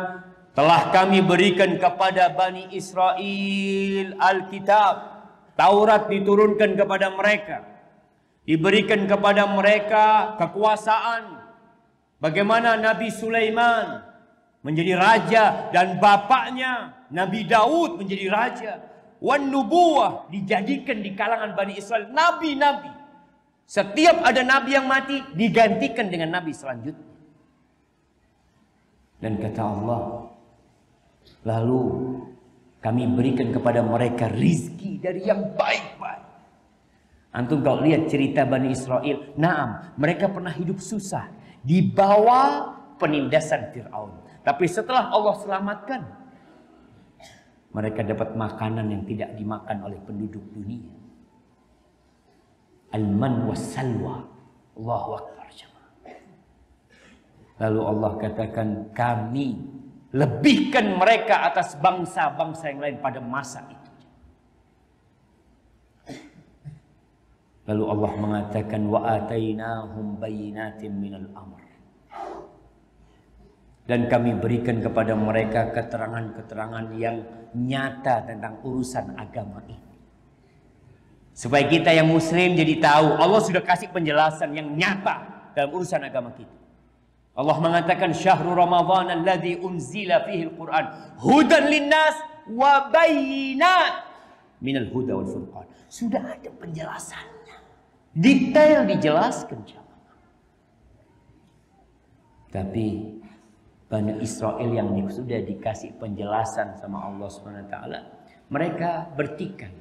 telah kami berikan kepada Bani Israel Alkitab. Taurat diturunkan kepada mereka. Diberikan kepada mereka kekuasaan. Bagaimana Nabi Sulaiman menjadi raja dan bapaknya Nabi Daud menjadi raja. Wan nubuwah dijadikan di kalangan Bani Israel nabi-nabi. Setiap ada nabi yang mati digantikan dengan nabi selanjutnya. Dan kata Allah, lalu kami berikan kepada mereka rizki dari yang baik-baik. Antum kalau lihat cerita Bani Israel, naam, mereka pernah hidup susah di bawah penindasan Fir'aun. Tapi setelah Allah selamatkan, mereka dapat makanan yang tidak dimakan oleh penduduk dunia. Al-man was-salwa. Allahu Akbar. Lalu Allah katakan, kami lebihkan mereka atas bangsa-bangsa yang lain pada masa itu. Lalu Allah mengatakan, wa atainahum bayyinatin minal amr. Dan kami berikan kepada mereka keterangan-keterangan yang nyata tentang urusan agama ini. Supaya kita yang muslim jadi tahu, Allah sudah kasih penjelasan yang nyata dalam urusan agama kita. Allah mengatakan, syahrul Ramadan alladzi unzila fihi al-Quran hudan linnas wa bayyinat minal huda wal furqan. Sudah ada penjelasannya. Detail dijelaskan. Tapi Bani Israel yang sudah dikasih penjelasan sama Allah SWT, mereka bertikai.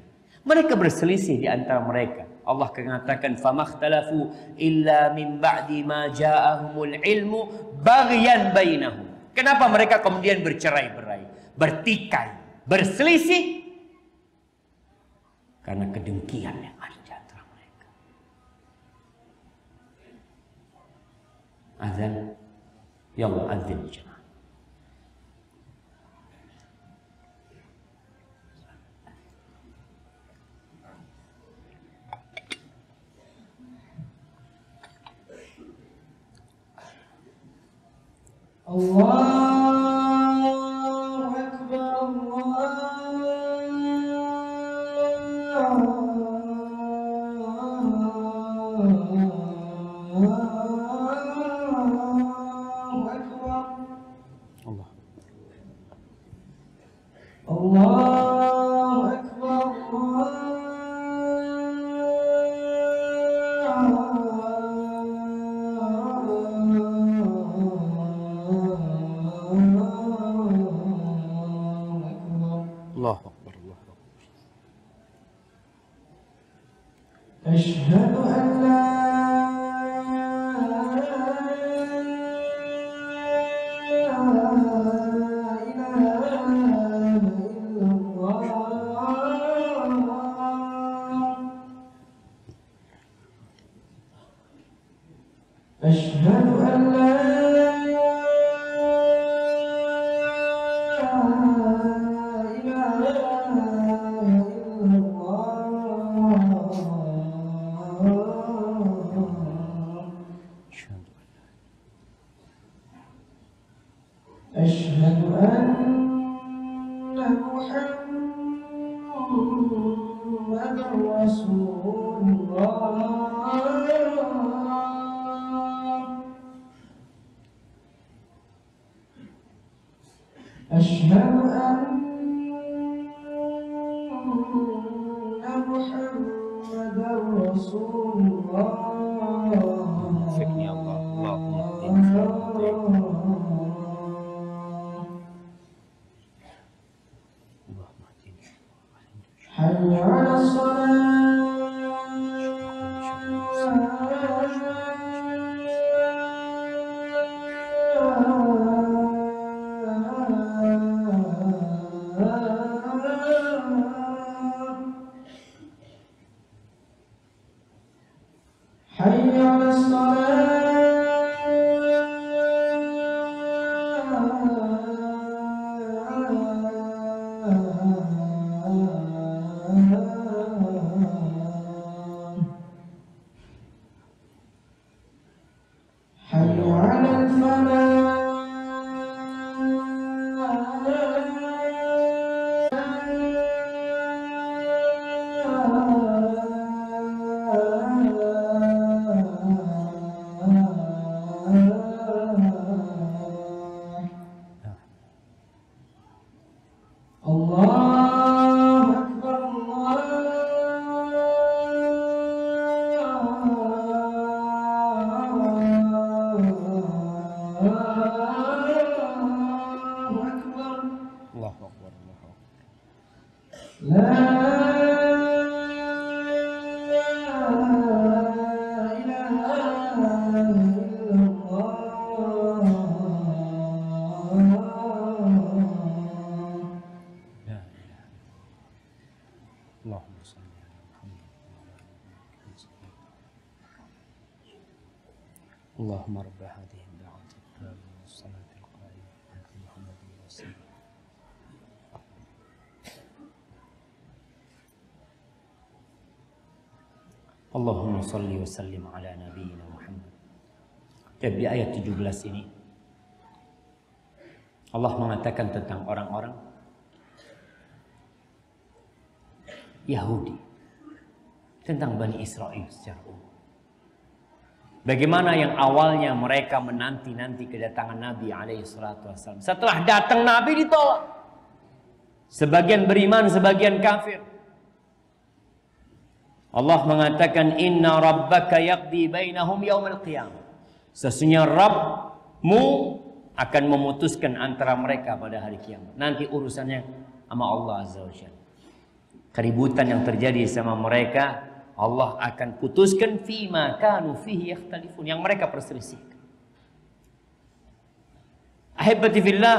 Mereka berselisih di antara mereka. Allah mengatakan, famakhtalafu illa min ba'di ma ja'ahumul ilmu baghyan bainahum. Kenapa mereka kemudian bercerai-berai, bertikai, berselisih? Karena kedengkian yang ada di antara mereka. Azan, ya Allah, azan jemaah. Allahu Akbar, Allahu Akbar. Allah. Allahu Akbar, Allahu Akbar, Allahu Akbar. Asyhadu an la أشهد أن لا إله إلا الله أشهد أن محمدا رسول الله أشهد أن محمدا رسول الله وفقني الله. اللهم اهدنا حي على الصلاة اللهم رب هذه الدعوة التامة والصلاة القائمة آت محمد وسلم. Allahumma salli wa sallim ala nabiyyina Muhammad. Di ayat 17 ini Allah mengatakan tentang orang-orang Yahudi, tentang Bani Israel secara umum. Bagaimana yang awalnya mereka menanti-nanti kedatangan Nabi alaihi salatu wassalam. Setelah datang Nabi ditolak. Sebagian beriman, sebagian kafir. Allah mengatakan inna rabbaka yaqdi bainahum yaumal qiyamah. Sesungguhnya Rabbmu akan memutuskan antara mereka pada hari kiamat. Nanti urusannya sama Allah Azza wa Jalla. Keributan yang terjadi sama mereka Allah akan putuskan fima kanu fihi yakhtalifun, yang mereka perselisihkan. Ahibati fillah,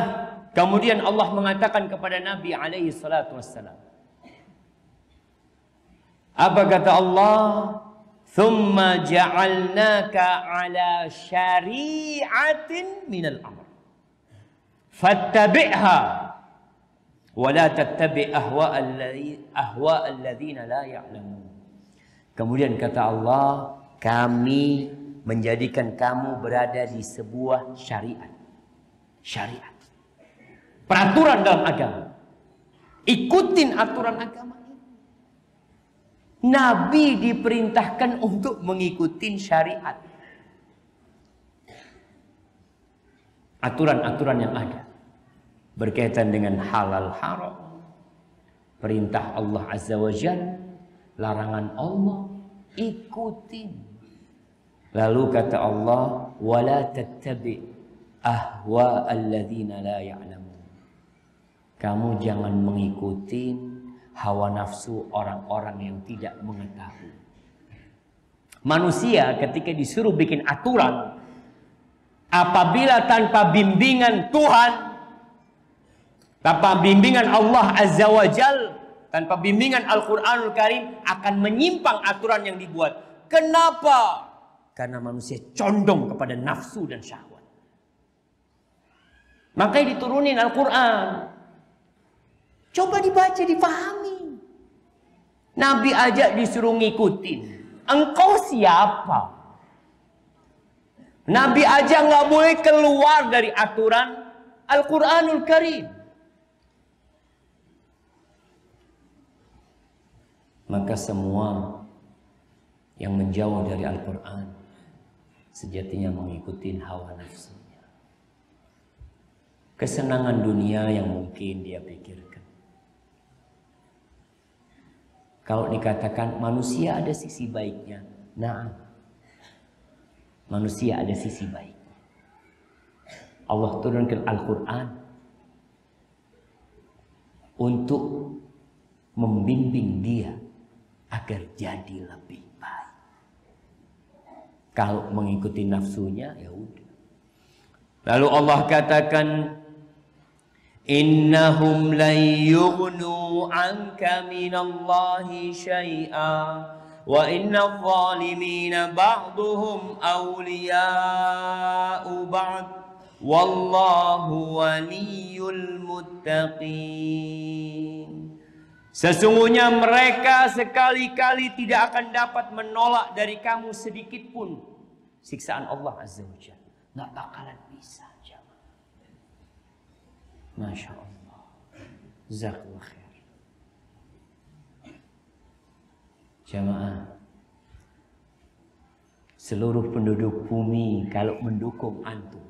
kemudian Allah mengatakan kepada Nabi alaihi salatu wassalam. Apa kata Allah? Thumma ja'alnaka ala syari'atin minal amr fattabi'ha wa la tattabi' ahwa alladhina la ya'lamun. Kemudian kata Allah, kami menjadikan kamu berada di sebuah syariat. Syariat. Peraturan dalam agama. Ikutin aturan agama. Nabi diperintahkan untuk mengikuti syariat. Aturan-aturan yang ada berkaitan dengan halal haram, perintah Allah Azza wa Jalla, larangan Allah, ikutin. Lalu kata Allah, wala tattabi ahwa alladzina la ya'lamun. Kamu jangan mengikuti hawa nafsu orang-orang yang tidak mengetahui. Manusia ketika disuruh bikin aturan, apabila tanpa bimbingan Tuhan, tanpa bimbingan Allah Azza wa Jal, tanpa bimbingan Al-Quranul Karim, akan menyimpang aturan yang dibuat. Kenapa? Karena manusia condong kepada nafsu dan syahwat. Makanya diturunin Al-Quran. Coba dibaca, dipahami. Nabi aja disuruh ngikutin. Engkau siapa? Nabi aja nggak boleh keluar dari aturan Al-Quranul Karim. Maka semua yang menjauh dari Al-Quran sejatinya mengikuti hawa nafsunya. Kesenangan dunia yang mungkin dia pikirkan. Kalau dikatakan manusia ada sisi baiknya, nah, manusia ada sisi baiknya. Allah turunkan Al-Quran untuk membimbing dia agar jadi lebih baik. Kalau mengikuti nafsunya, ya udah. Lalu Allah katakan, innahum lan yughnu anka minallahi syai'a wa innadh zalimina ba'duhum awliya'u ba'd wallahu waliyyul muttaqin. Sesungguhnya mereka sekali-kali tidak akan dapat menolak dari kamu sedikit pun siksaan Allah Azza wa Jalla. Nggak bakalan bisa. Masya Allah. Jazakallah khair. Jamaah, seluruh penduduk bumi kalau mendukung antum,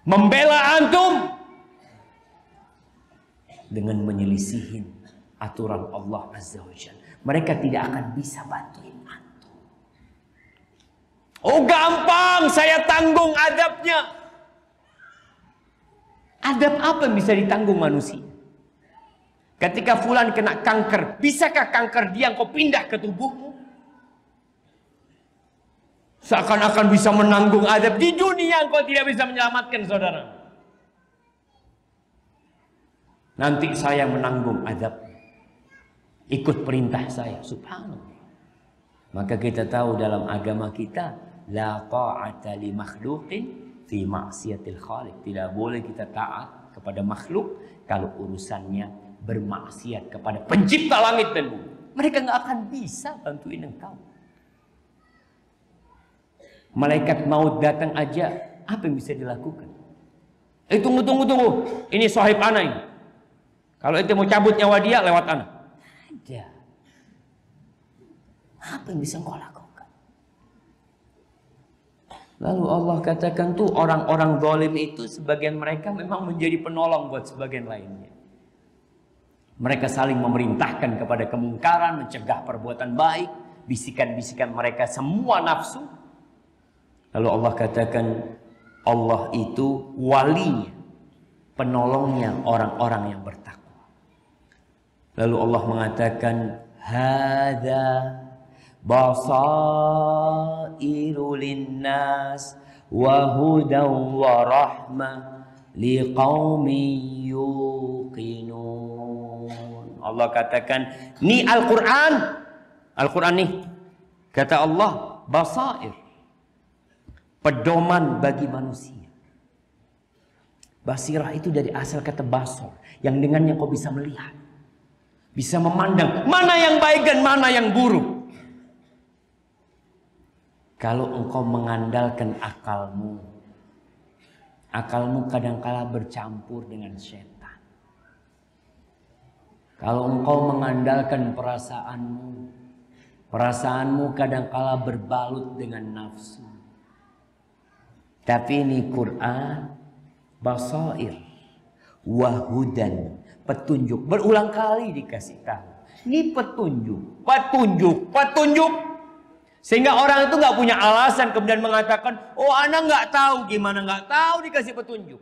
membela antum dengan menyelisihin aturan Allah Azza wa Jalla, mereka tidak akan bisa bantuin antum. Oh gampang, saya tanggung adabnya. Adab apa yang bisa ditanggung manusia? Ketika fulan kena kanker, bisakah kanker dia engkau pindah ke tubuhmu? Seakan-akan bisa menanggung adab. Di dunia engkau tidak bisa menyelamatkan saudara. Nanti saya menanggung adab. Ikut perintah saya. Subhanallah. Maka kita tahu dalam agama kita, la ta'ata li makhluqin fi ma'siyatil khaliq. Tidak boleh kita taat kepada makhluk kalau urusannya bermaksiat kepada pencipta langit dan bumi. Mereka nggak akan bisa bantuin engkau. Malaikat maut datang aja, apa yang bisa dilakukan? Tunggu. Ini sahib ana ini. Kalau itu mau cabut nyawa dia, lewat ana. Ada. Apa yang bisa engkau lakukan? Lalu Allah katakan tuh orang-orang zalim itu sebagian mereka memang menjadi penolong buat sebagian lainnya. Mereka saling memerintahkan kepada kemungkaran, mencegah perbuatan baik, bisikan-bisikan mereka semua nafsu. Lalu Allah katakan Allah itu walinya, penolongnya orang-orang yang bertakwa. Lalu Allah mengatakan hadza basairu linnas wa hudan wa rahmah liqaumin yuqinun. Allah katakan, ini Al-Quran. Al-Quran nih, kata Allah, basair, pedoman bagi manusia. Basirah itu dari asal kata basor, yang dengannya kau bisa melihat, bisa memandang mana yang baik dan mana yang buruk. Kalau engkau mengandalkan akalmu, akalmu kadangkala bercampur dengan setan. Kalau engkau mengandalkan perasaanmu, perasaanmu kadangkala berbalut dengan nafsu. Tapi ini Quran, basair, wahudan, petunjuk. Berulang kali dikasih tahu. Ini petunjuk. Sehingga orang itu nggak punya alasan kemudian mengatakan, oh anak nggak tahu. Gimana nggak tahu dikasih petunjuk?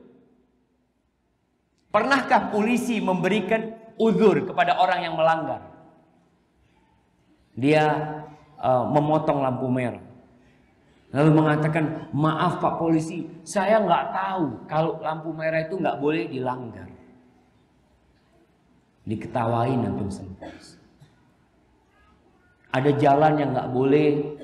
Pernahkah polisi memberikan uzur kepada orang yang melanggar? Dia memotong lampu merah. Lalu mengatakan, maaf Pak Polisi, saya nggak tahu kalau lampu merah itu nggak boleh dilanggar. Diketawain antum sempurna. Ada jalan yang nggak boleh,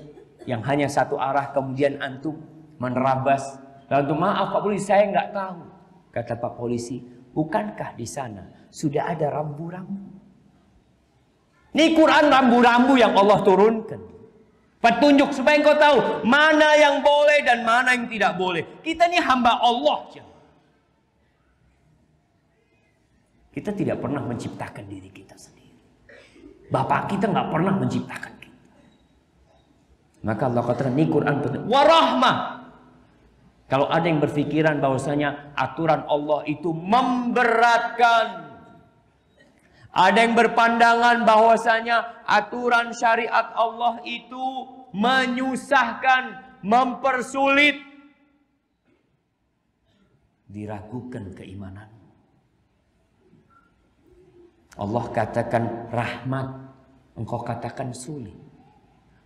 yang hanya satu arah, kemudian antum menerabas. Lalu maaf Pak Polisi, saya nggak tahu. Kata Pak Polisi, bukankah di sana sudah ada rambu-rambu? Ini Quran rambu-rambu yang Allah turunkan. Petunjuk supaya engkau tahu mana yang boleh dan mana yang tidak boleh. Kita ini hamba Allah. Kita tidak pernah menciptakan diri kita sendiri. Bapak kita nggak pernah menciptakan kita. Maka Allah katakan ini Quran warahmah. Kalau ada yang berpikiran bahwasanya aturan Allah itu memberatkan, ada yang berpandangan bahwasanya aturan syariat Allah itu menyusahkan, mempersulit, diragukan keimanan. Allah katakan rahmat, engkau katakan sulit.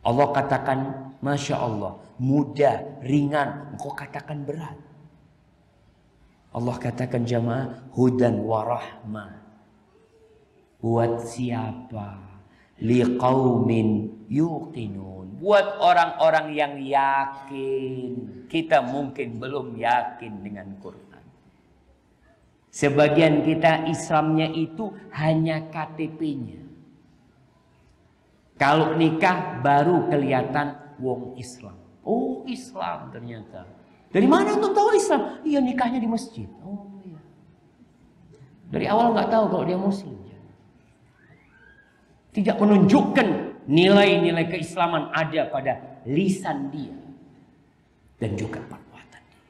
Allah katakan Masya Allah, mudah, ringan, engkau katakan berat. Allah katakan jamaah, hudan wa rahmah. Buat siapa? Liqaumin yuqinun. Buat orang-orang yang yakin. Kita mungkin belum yakin dengan Quran. Sebagian kita Islamnya itu hanya KTP-nya. Kalau nikah baru kelihatan wong Islam. Oh Islam ternyata. Dari mana untuk tahu Islam? Iya nikahnya di masjid. Oh iya. Dari awal nggak tahu kalau dia Muslim. Tidak menunjukkan nilai-nilai keislaman ada pada lisan dia dan juga perbuatan dia.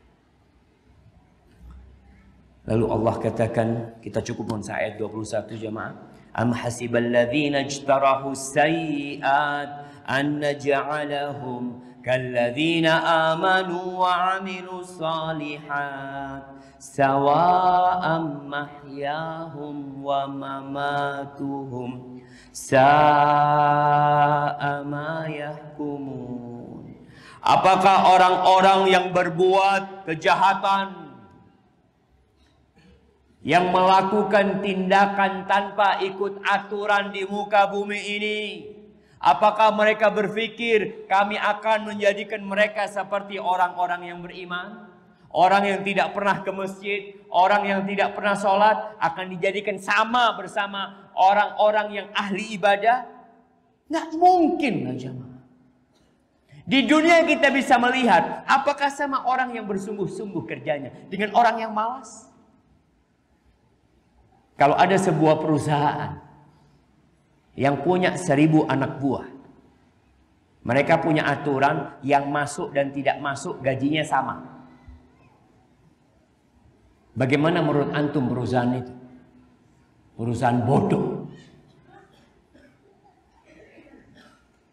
Lalu Allah katakan, kita cukup dengan ayat 21 jemaah. Am hasibal ladzina ijtarahu sayyi'at an naj'alahum kalladzina amanu wa 'amilus shalihat sawa'am mahyahum wa mamatuhum sa'a ma yahkumun. Apakah orang-orang yang berbuat kejahatan, yang melakukan tindakan tanpa ikut aturan di muka bumi ini, Apakah mereka berpikir kami akan menjadikan mereka seperti orang-orang yang beriman? Orang yang tidak pernah ke masjid, orang yang tidak pernah sholat akan dijadikan sama bersama orang-orang yang ahli ibadah? Nggak mungkin lah jemaah. Di dunia kita bisa melihat apakah sama orang yang bersungguh-sungguh kerjanya dengan orang yang malas? Kalau ada sebuah perusahaan yang punya 1000 anak buah, mereka punya aturan yang masuk dan tidak masuk gajinya sama. Bagaimana menurut antum perusahaan itu? Perusahaan bodoh.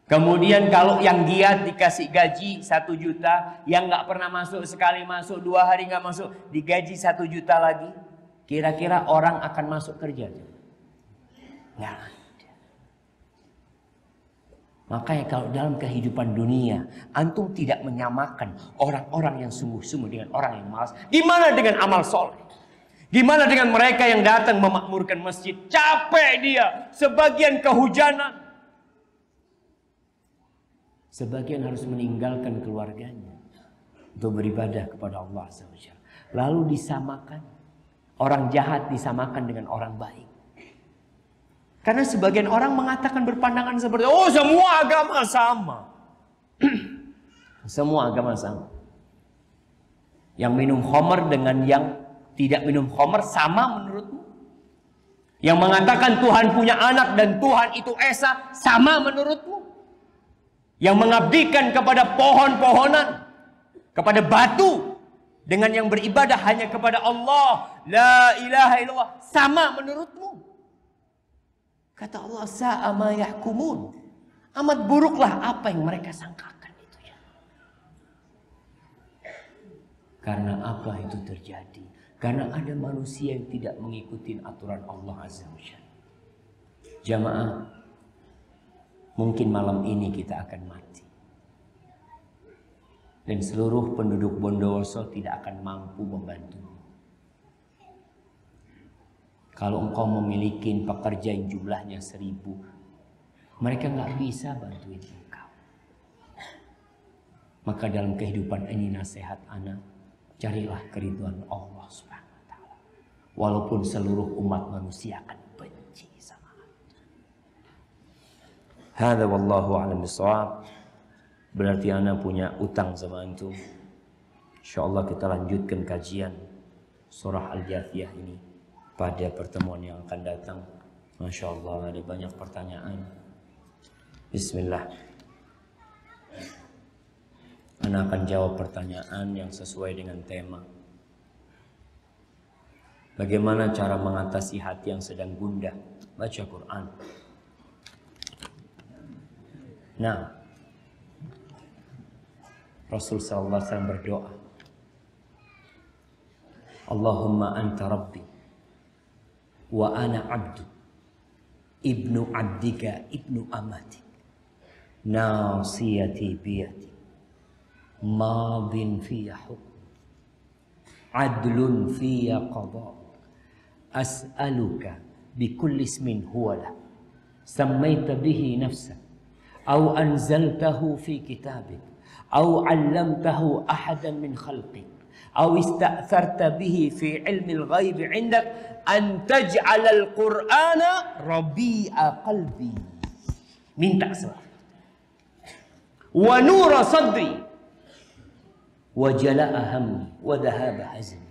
Kemudian kalau yang giat dikasih gaji 1 juta, yang nggak pernah masuk, sekali masuk, 2 hari nggak masuk, digaji 1 juta lagi. Kira-kira orang akan masuk kerja? Nggak ada. Makanya kalau dalam kehidupan dunia, antum tidak menyamakan orang-orang yang sungguh-sungguh dengan orang yang malas. Gimana dengan amal soleh? Gimana dengan mereka yang datang memakmurkan masjid? Capek dia, sebagian kehujanan. Sebagian harus meninggalkan keluarganya untuk beribadah kepada Allah SWT. Lalu disamakan, orang jahat disamakan dengan orang baik. Karena sebagian orang mengatakan berpandangan seperti, oh semua agama sama. Semua agama sama. Yang minum khamar dengan yang tidak minum khamar sama menurutmu? Yang mengatakan Tuhan punya anak dan Tuhan itu esa sama menurutmu? Yang mengabdikan kepada pohon-pohonan, kepada batu, dengan yang beribadah hanya kepada Allah, la ilaha illallah, sama menurutmu? Kata Allah, sa'a ma yahkumun. Amat buruklah apa yang mereka sangkakan itu ya. Karena apa itu terjadi? Karena ada manusia yang tidak mengikuti aturan Allah Azza wa Jalla. Jamaah, mungkin malam ini kita akan mati. Dan seluruh penduduk Bondowoso tidak akan mampu membantu. Kalau engkau memiliki pekerja yang jumlahnya 1000, mereka nggak bisa bantuin engkau. Maka dalam kehidupan ini nasihat anak, carilah keridhaan Allah Subhanahu wa taala. Walaupun seluruh umat manusia akan benci sama anda. Hadza wallahu a'lam bishawab. Berarti anak punya utang sama antum. Insyaallah kita lanjutkan kajian surah Al-Jathiyah ini pada pertemuan yang akan datang. Masya Allah ada banyak pertanyaan. Bismillah. Ana akan jawab pertanyaan yang sesuai dengan tema. Bagaimana cara mengatasi hati yang sedang gundah? Baca Quran. Nah, Rasul sallallahu alaihi wasallam berdoa, Allahumma anta rabbi wa ana abdu ibnu abdika ibnu amatik nasiyati biyati madin fiyya hukm adlun fiyya qada as'aluka bikulli ismin huwa lak sammaita bihi nafsak aw anzaltahu fi kitabik aw 'allamtahu ahadan min khalqik aw ista'tharta bihi fi 'ilmil ghaib 'indak an taj'alal Qur'ana rabi'a qalbi. Minta semua. Wa nura sadri wa jala'a hammi wa dhahaba hazni.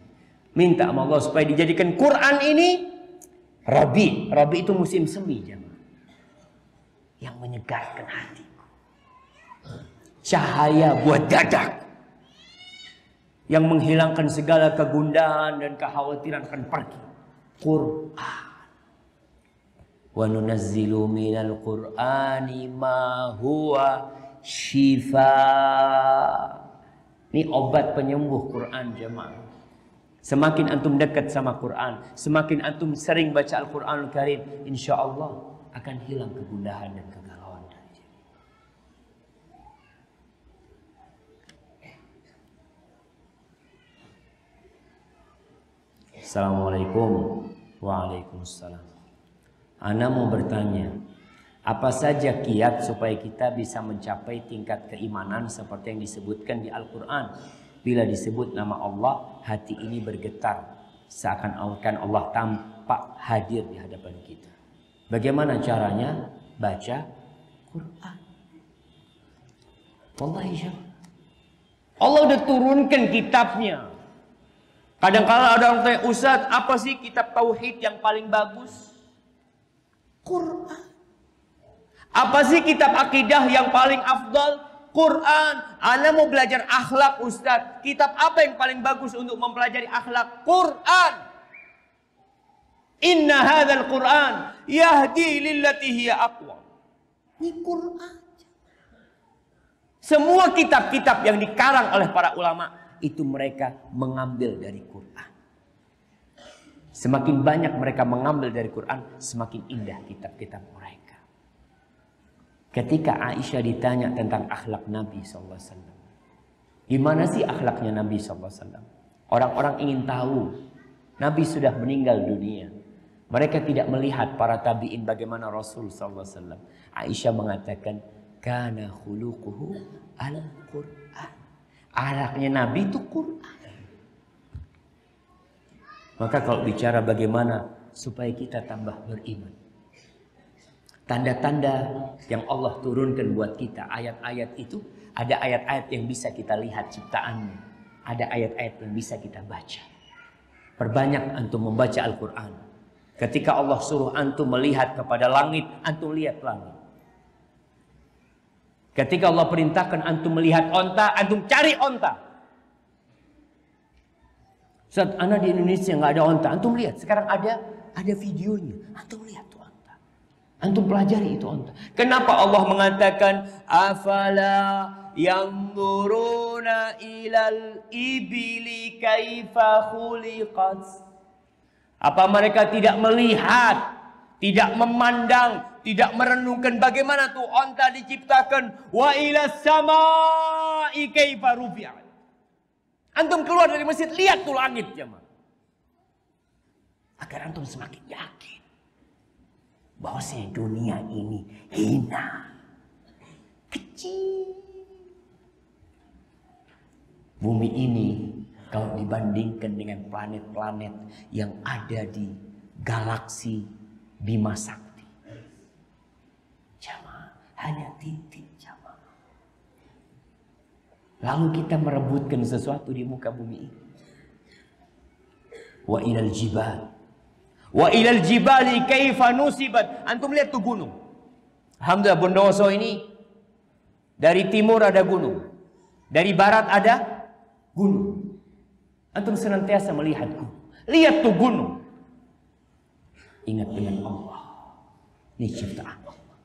Minta sama Allah supaya dijadikan Quran ini Rabi. Rabi itu musim semi jemaah, yang menyegarkan hatiku, cahaya buat dadak, yang menghilangkan segala kegundahan dan kekhawatiran akan pergi. Quran. Wa nunazzilu minal Qur'ani ma huwa shifa. Ini obat penyembuh Quran jemaah. Semakin antum dekat sama Quran, semakin antum sering baca Al-Quranul Karim, insyaallah akan hilang kegundahan dan kegalauan dari diri. Assalamualaikum. Waalaikumsalam. Ana mau bertanya, Apa saja kiat supaya kita bisa mencapai tingkat keimanan seperti yang disebutkan di Al-Quran. Bila disebut nama Allah, hati ini bergetar. Seakan-akan Allah tampak hadir di hadapan kita. Bagaimana caranya? Baca Quran. Wallahi syarah. Allah udah turunkan kitabnya. Kadang-kadang ada orang tanya, Ustaz, apa sih kitab tauhid yang paling bagus? Quran. Apa sih kitab akidah yang paling afdal? Quran. Ana mau belajar akhlak, Ustaz. Kitab apa yang paling bagus untuk mempelajari akhlak? Quran. Inna hadzal Quran yahdi lillati hiya aqwa. Ini Quran. Semua kitab-kitab yang dikarang oleh para ulama itu mereka mengambil dari Quran. Semakin banyak mereka mengambil dari Quran, semakin indah kitab-kitab mereka. Ketika Aisyah ditanya tentang akhlak Nabi SAW. Gimana sih akhlaknya Nabi SAW? Orang-orang ingin tahu. Nabi sudah meninggal dunia. Mereka tidak melihat para tabi'in bagaimana Rasul SAW. Aisyah mengatakan, kana khuluquhu al-Qur'an. Akhlaknya Nabi itu Quran. Maka kalau bicara bagaimana supaya kita tambah beriman. Tanda-tanda yang Allah turunkan buat kita, ayat-ayat itu, ada ayat-ayat yang bisa kita lihat ciptaannya. Ada ayat-ayat yang bisa kita baca. Perbanyak antum membaca Al-Quran. Ketika Allah suruh antum melihat kepada langit, antum lihat langit. Ketika Allah perintahkan antum melihat onta, antum cari onta. Saat anak di Indonesia nggak ada onta, antum lihat. Sekarang ada videonya, antum lihat tuh onta. Antum pelajari itu onta. Kenapa Allah mengatakan afala yanzuruna ilal ibili kaifa khuliqat? Apa mereka tidak melihat, tidak memandang, tidak merenungkan bagaimana tuh onta diciptakan? Wa ilas samai kaifa rufi'at. Antum keluar dari masjid, lihat tuh langit jemaah. Agar antum semakin yakin bahwa dunia ini hina, kecil. Bumi ini kalau dibandingkan dengan planet-planet yang ada di galaksi Bima Sakti, jamaah, hanya titik jamaah. Lalu kita merebutkan sesuatu di muka bumi ini. Wa ilal jibal. Wa ilal jibali kaifa nusibat. Antum lihat tuh gunung. Alhamdulillah Bondowoso ini dari timur ada gunung. Dari barat ada gunung. Antum senantiasa melihat gunung. Lihat tuh gunung. Ingat dengan Allah. Ini ciptaan Allah.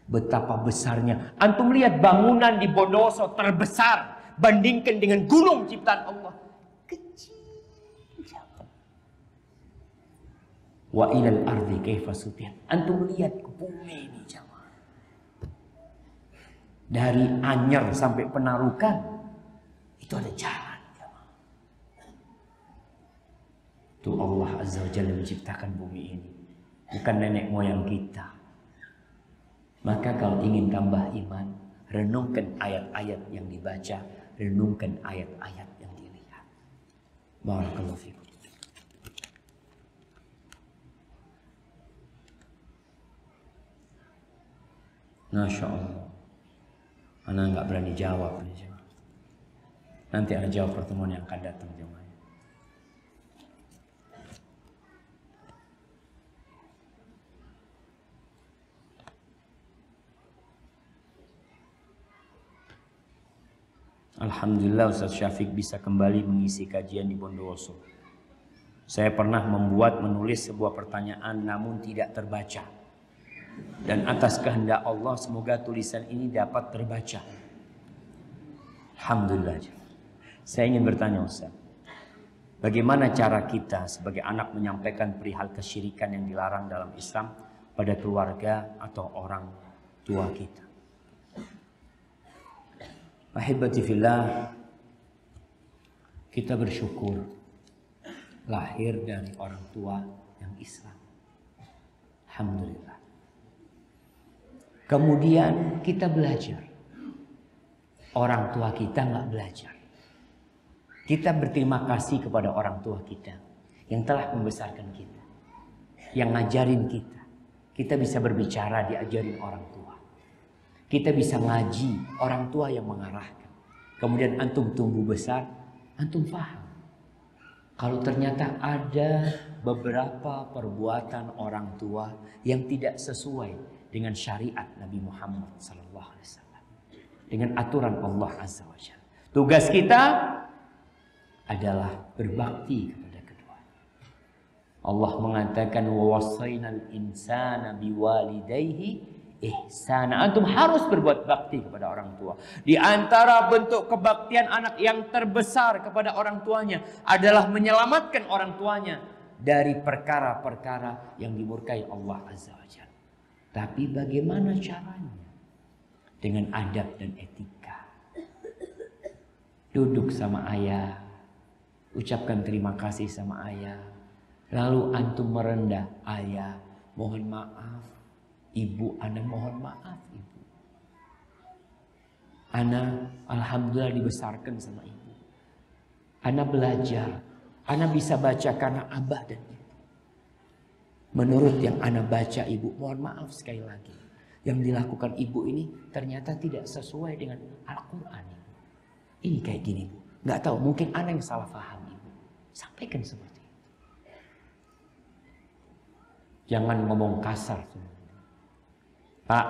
Betapa besarnya. Antum lihat bangunan di Bondowoso terbesar. Bandingkan dengan gunung ciptaan Allah. Kecil. Wa ilal ardi kaifa sutihat. Antum lihat ke bumi ini jemaah. Dari Anyer sampai Penarukan itu ada jalan jemaah. Itu Allah Azza wa Jalla menciptakan bumi ini. Bukan nenek moyang kita. Maka kalau ingin tambah iman, renungkan ayat-ayat yang dibaca, renungkan ayat-ayat yang dilihat. Barakallahu fikum. Masya Allah. Anak nggak berani jawab. Nanti ada jawab pertemuan yang akan datang jemaah. Alhamdulillah Ustaz Syafiq bisa kembali mengisi kajian di Bondowoso. Saya pernah menulis sebuah pertanyaan namun tidak terbaca. Dan atas kehendak Allah semoga tulisan ini dapat terbaca. Alhamdulillah. Saya ingin bertanya Ustaz, bagaimana cara kita sebagai anak menyampaikan perihal kesyirikan yang dilarang dalam Islam pada keluarga atau orang tua kita? Ahibati fillah, kita bersyukur lahir dari orang tua yang Islam. Alhamdulillah. Kemudian kita belajar. Orang tua kita nggak belajar. Kita berterima kasih kepada orang tua kita yang telah membesarkan kita, yang ngajarin kita. Kita bisa berbicara diajarin orang tua. Kita bisa ngaji, orang tua yang mengarahkan. Kemudian antum tumbuh besar, antum paham. Kalau ternyata ada beberapa perbuatan orang tua yang tidak sesuai dengan syariat Nabi Muhammad SAW, dengan aturan Allah Azza wa Jalla. Tugas kita adalah berbakti kepada kedua. Allah mengatakan wa wasainal insana biwalidayhi ihsana. Antum harus berbuat bakti kepada orang tua. Di antara bentuk kebaktian anak yang terbesar kepada orang tuanya adalah menyelamatkan orang tuanya dari perkara-perkara yang dimurkai Allah Azza wa Jalla. Tapi bagaimana caranya? Dengan adab dan etika. Duduk sama ayah, ucapkan terima kasih sama ayah. Lalu antum merendah, ayah mohon maaf, ibu ana mohon maaf ibu. Ana alhamdulillah dibesarkan sama ibu. Ana belajar, ana bisa baca karena abah dan ibu. Menurut yang ana baca ibu, mohon maaf sekali lagi. Yang dilakukan ibu ini ternyata tidak sesuai dengan Al-Quran. Ini kayak gini bu. Nggak tahu, mungkin ana yang salah paham ibu. Sampaikan seperti itu. Jangan ngomong kasar. Pak.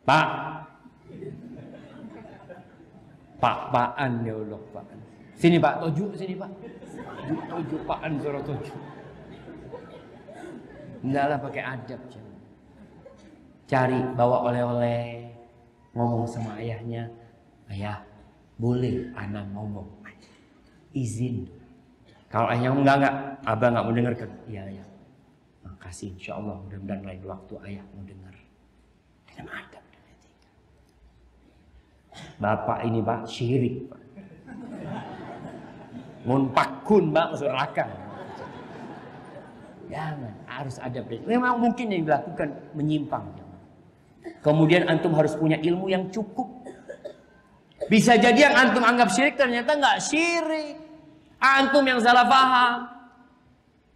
Pak. Pak-pakan ya Allah Pak. Sini Pak, toju sini Pak. Toju pakan suruh toju. Hendaklah pakai adab. Cari, bawa oleh-oleh. Ngomong sama ayahnya. Ayah, boleh anak ngomong. Izin. Kalau ayahnya enggak. Abah enggak mau dengarkan. Iya. Makasih insya Allah. Mudah-mudahan lain waktu ayah mau dengar. Dengan adab. Bapak ini Pak, syirik Pak. Ngunpakun Pak, masuk neraka. Jangan, harus ada. Memang mungkin yang dilakukan menyimpang. Kemudian antum harus punya ilmu yang cukup. Bisa jadi yang antum anggap syirik ternyata nggak syirik. Antum yang salah paham.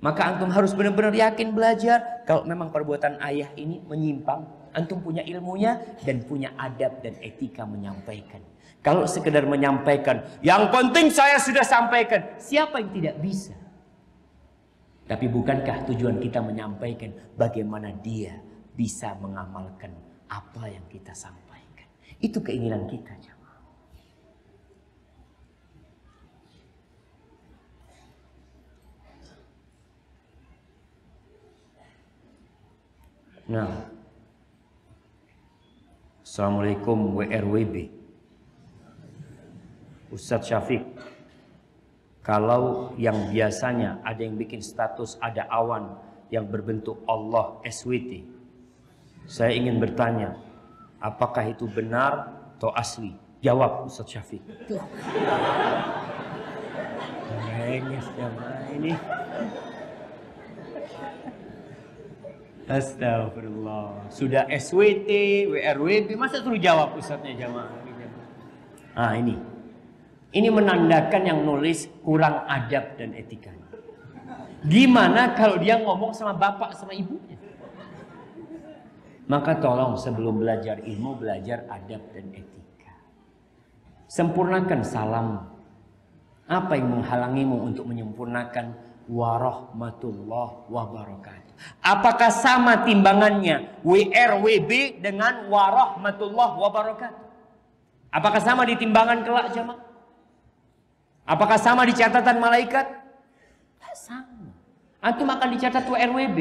Maka antum harus benar-benar yakin belajar. Kalau memang perbuatan ayah ini menyimpang, antum punya ilmunya dan punya adab dan etika menyampaikan. Kalau sekedar menyampaikan, yang penting saya sudah sampaikan. Siapa yang tidak bisa? Tapi bukankah tujuan kita menyampaikan bagaimana dia bisa mengamalkan apa yang kita sampaikan? Itu keinginan kita, jemaah. Nah, Assalamualaikum WRWB. Ustadz Syafiq, kalau yang biasanya ada yang bikin status ada awan yang berbentuk Allah SWT, saya ingin bertanya, apakah itu benar atau asli? Jawab Ustadz Syafiq. Renges jamaah ini. Astagfirullah. Sudah SWT, WRWB, masa suruh jawab Ustadznya jamaah? Ah ini. Ini menandakan yang nulis kurang adab dan etikanya. Gimana kalau dia ngomong sama bapak sama ibunya? Maka tolong sebelum belajar ilmu, belajar adab dan etika. Sempurnakan salam. Apa yang menghalangimu untuk menyempurnakan warahmatullahi wabarakatuh? Apakah sama timbangannya WRWB dengan warahmatullahi wabarakatuh? Apakah sama di timbangan kelak jamaah? Apakah sama di catatan malaikat? Tak sama. Antum akan dicatat WRWB.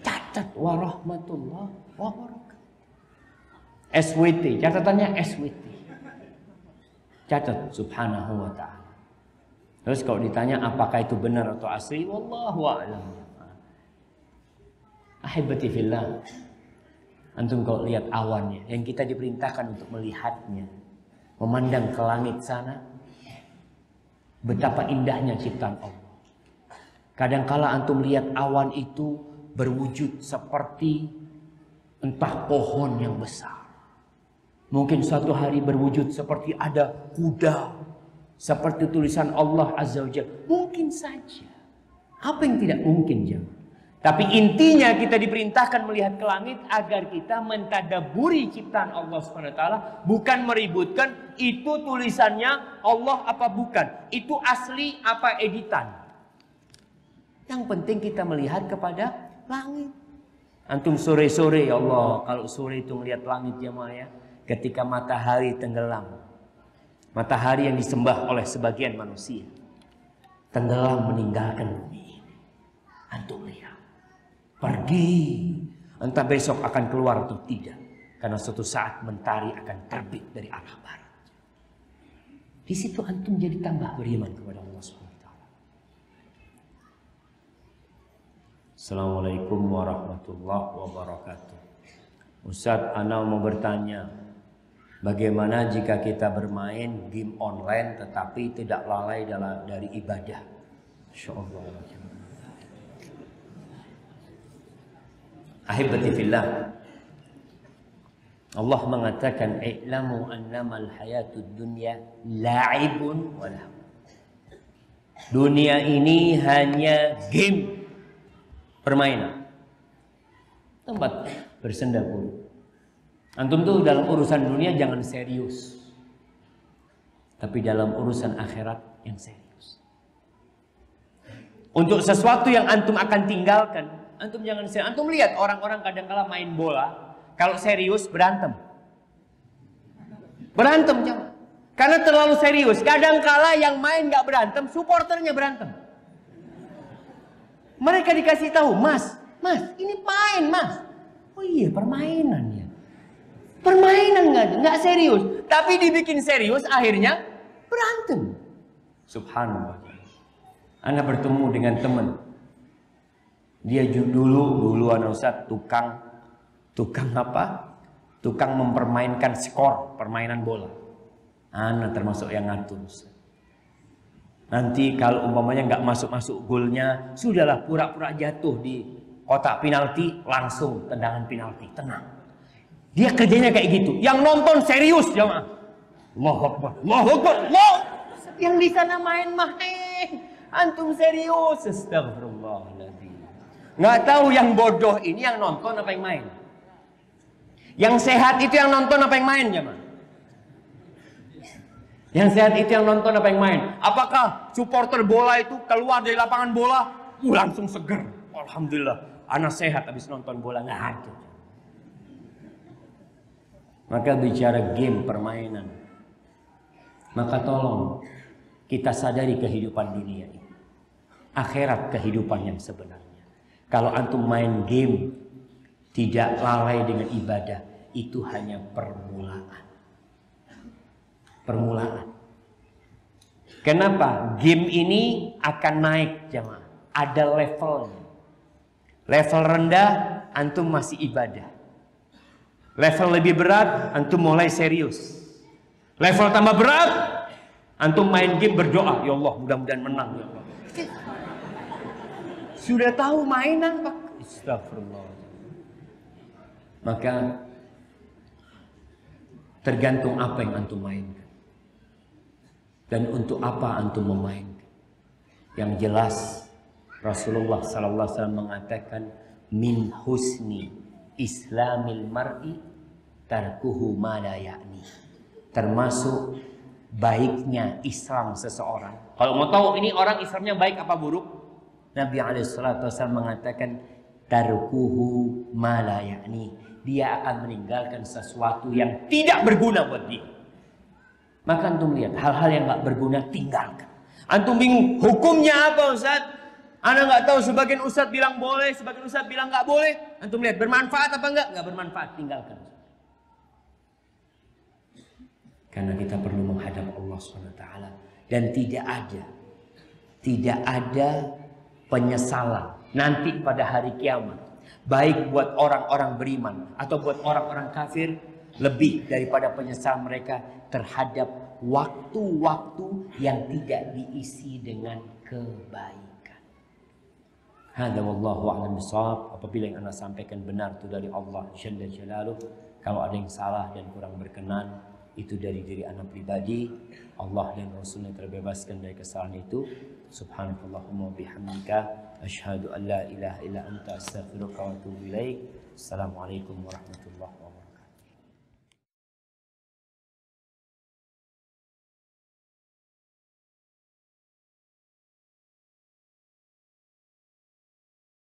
Catat warahmatullahi wabarakatuh. SWT, catatannya SWT. Catat subhanahu wa ta'ala. Terus kalau ditanya apakah itu benar atau asli, wallahu a'lam. Ahibati fillah. Antum kalau lihat awannya, yang kita diperintahkan untuk melihatnya, memandang ke langit sana, betapa indahnya ciptaan Allah. Kadangkala antum lihat awan itu berwujud seperti entah pohon yang besar. Mungkin suatu hari berwujud seperti ada kuda, seperti tulisan Allah Azza wa Jalla. Mungkin saja. Apa yang tidak mungkin, jemaah? Tapi intinya kita diperintahkan melihat ke langit agar kita mentadaburi ciptaan Allah SWT, bukan meributkan itu tulisannya Allah apa bukan, itu asli apa editan. Yang penting kita melihat kepada langit. Antum sore-sore, ya Allah, kalau sore itu melihat langit jemaah ya, ketika matahari tenggelam, matahari yang disembah oleh sebagian manusia tenggelam meninggalkan bumi ini, antum lihat, pergi, entah besok akan keluar atau tidak, karena suatu saat mentari akan terbit dari arah barat. Di situ antum jadi tambah beriman kepada Allah SWT. Assalamualaikum warahmatullahi wabarakatuh. Ustaz, ana mau bertanya, bagaimana jika kita bermain game online tetapi tidak lalai dari ibadah? Insyaallah. Ahibati fillah, Allah mengatakan i'lamu annamal hayatud dunya la'ibun wa lahu. Dunia ini hanya game, permainan, tempat bersenda gurau. Antum tuh dalam urusan dunia jangan serius, tapi dalam urusan akhirat yang serius. Untuk sesuatu yang antum akan tinggalkan, antum jangan serius. Antum lihat orang-orang kadang-kala main bola, kalau serius berantem. Berantem jangan. Karena terlalu serius. Kadang-kala yang main gak berantem, supporternya berantem. Mereka dikasih tahu, mas, ini main, mas. Oh iya, permainan ya. Permainan nggak serius. Tapi dibikin serius, akhirnya berantem. Subhanallah. Anda bertemu dengan teman. Dia dulu anak Ustaz tukang apa? Tukang mempermainkan skor permainan bola. Anda termasuk yang ngatur. Nanti kalau umpamanya nggak masuk golnya, sudahlah pura-pura jatuh di kotak penalti, langsung tendangan penalti, tenang. Dia kerjanya kayak gitu. Yang nonton serius jemaah. Allahu Akbar, Allahu Akbar, Allah. Yang di sana main-main, antum serius. Astagfirullahaladzim. Nggak tahu yang bodoh ini yang nonton apa yang main. Yang sehat itu yang nonton apa yang main jemaah. Yang sehat itu yang nonton apa yang main. Apakah supporter bola itu keluar dari lapangan bola langsung seger? Alhamdulillah, anak sehat habis nonton bola. Nggak ada. Maka bicara game permainan, maka tolong kita sadari kehidupan dunia ini, akhirat kehidupan yang sebenarnya. Kalau antum main game tidak lalai dengan ibadah, itu hanya permulaan. Permulaan. Kenapa? Game ini akan naik jemaah. Ada levelnya. Level rendah, antum masih ibadah. Level lebih berat, antum mulai serius. Level tambah berat, antum main game berdoa, ya Allah mudah-mudahan menang ya Allah. Sudah tahu mainan Pak. Astagfirullah. Maka tergantung apa yang antum mainkan. Dan untuk apa antum memainkan. Yang jelas Rasulullah SAW mengatakan min husni Islamil mar'i tarkuhu ma la ya'ni. Termasuk baiknya Islam seseorang. Kalau mau tahu ini orang Islamnya baik apa buruk, Nabi SAW mengatakan tarkuhu ma la ya'ni. Dia akan meninggalkan sesuatu yang tidak berguna buat dia. Maka antum lihat hal-hal yang gak berguna tinggalkan. Antum bingung hukumnya apa Ustaz? Anda nggak tahu, sebagian ustadz bilang boleh, sebagian ustadz bilang nggak boleh. Antum lihat bermanfaat apa enggak? Nggak bermanfaat, tinggalkan. Karena kita perlu menghadap Allah SWT. Dan tidak ada penyesalan nanti pada hari kiamat. Baik buat orang-orang beriman atau buat orang-orang kafir, lebih daripada penyesalan mereka terhadap waktu-waktu yang tidak diisi dengan kebaikan. Hadza wallahu a'lam bishawab. Apabila yang ana sampaikan benar itu dari Allah Jalla Jalaluh, kalau ada yang salah dan kurang berkenan itu dari diri ana pribadi. Allah dan Rasulnya terbebaskan dari kesalahan itu. Subhanakallahumma bihamdika asyhadu an la ilaha illa anta astaghfiruka wa atubu ilaik. Assalamualaikum warahmatullahi wabarakatuh.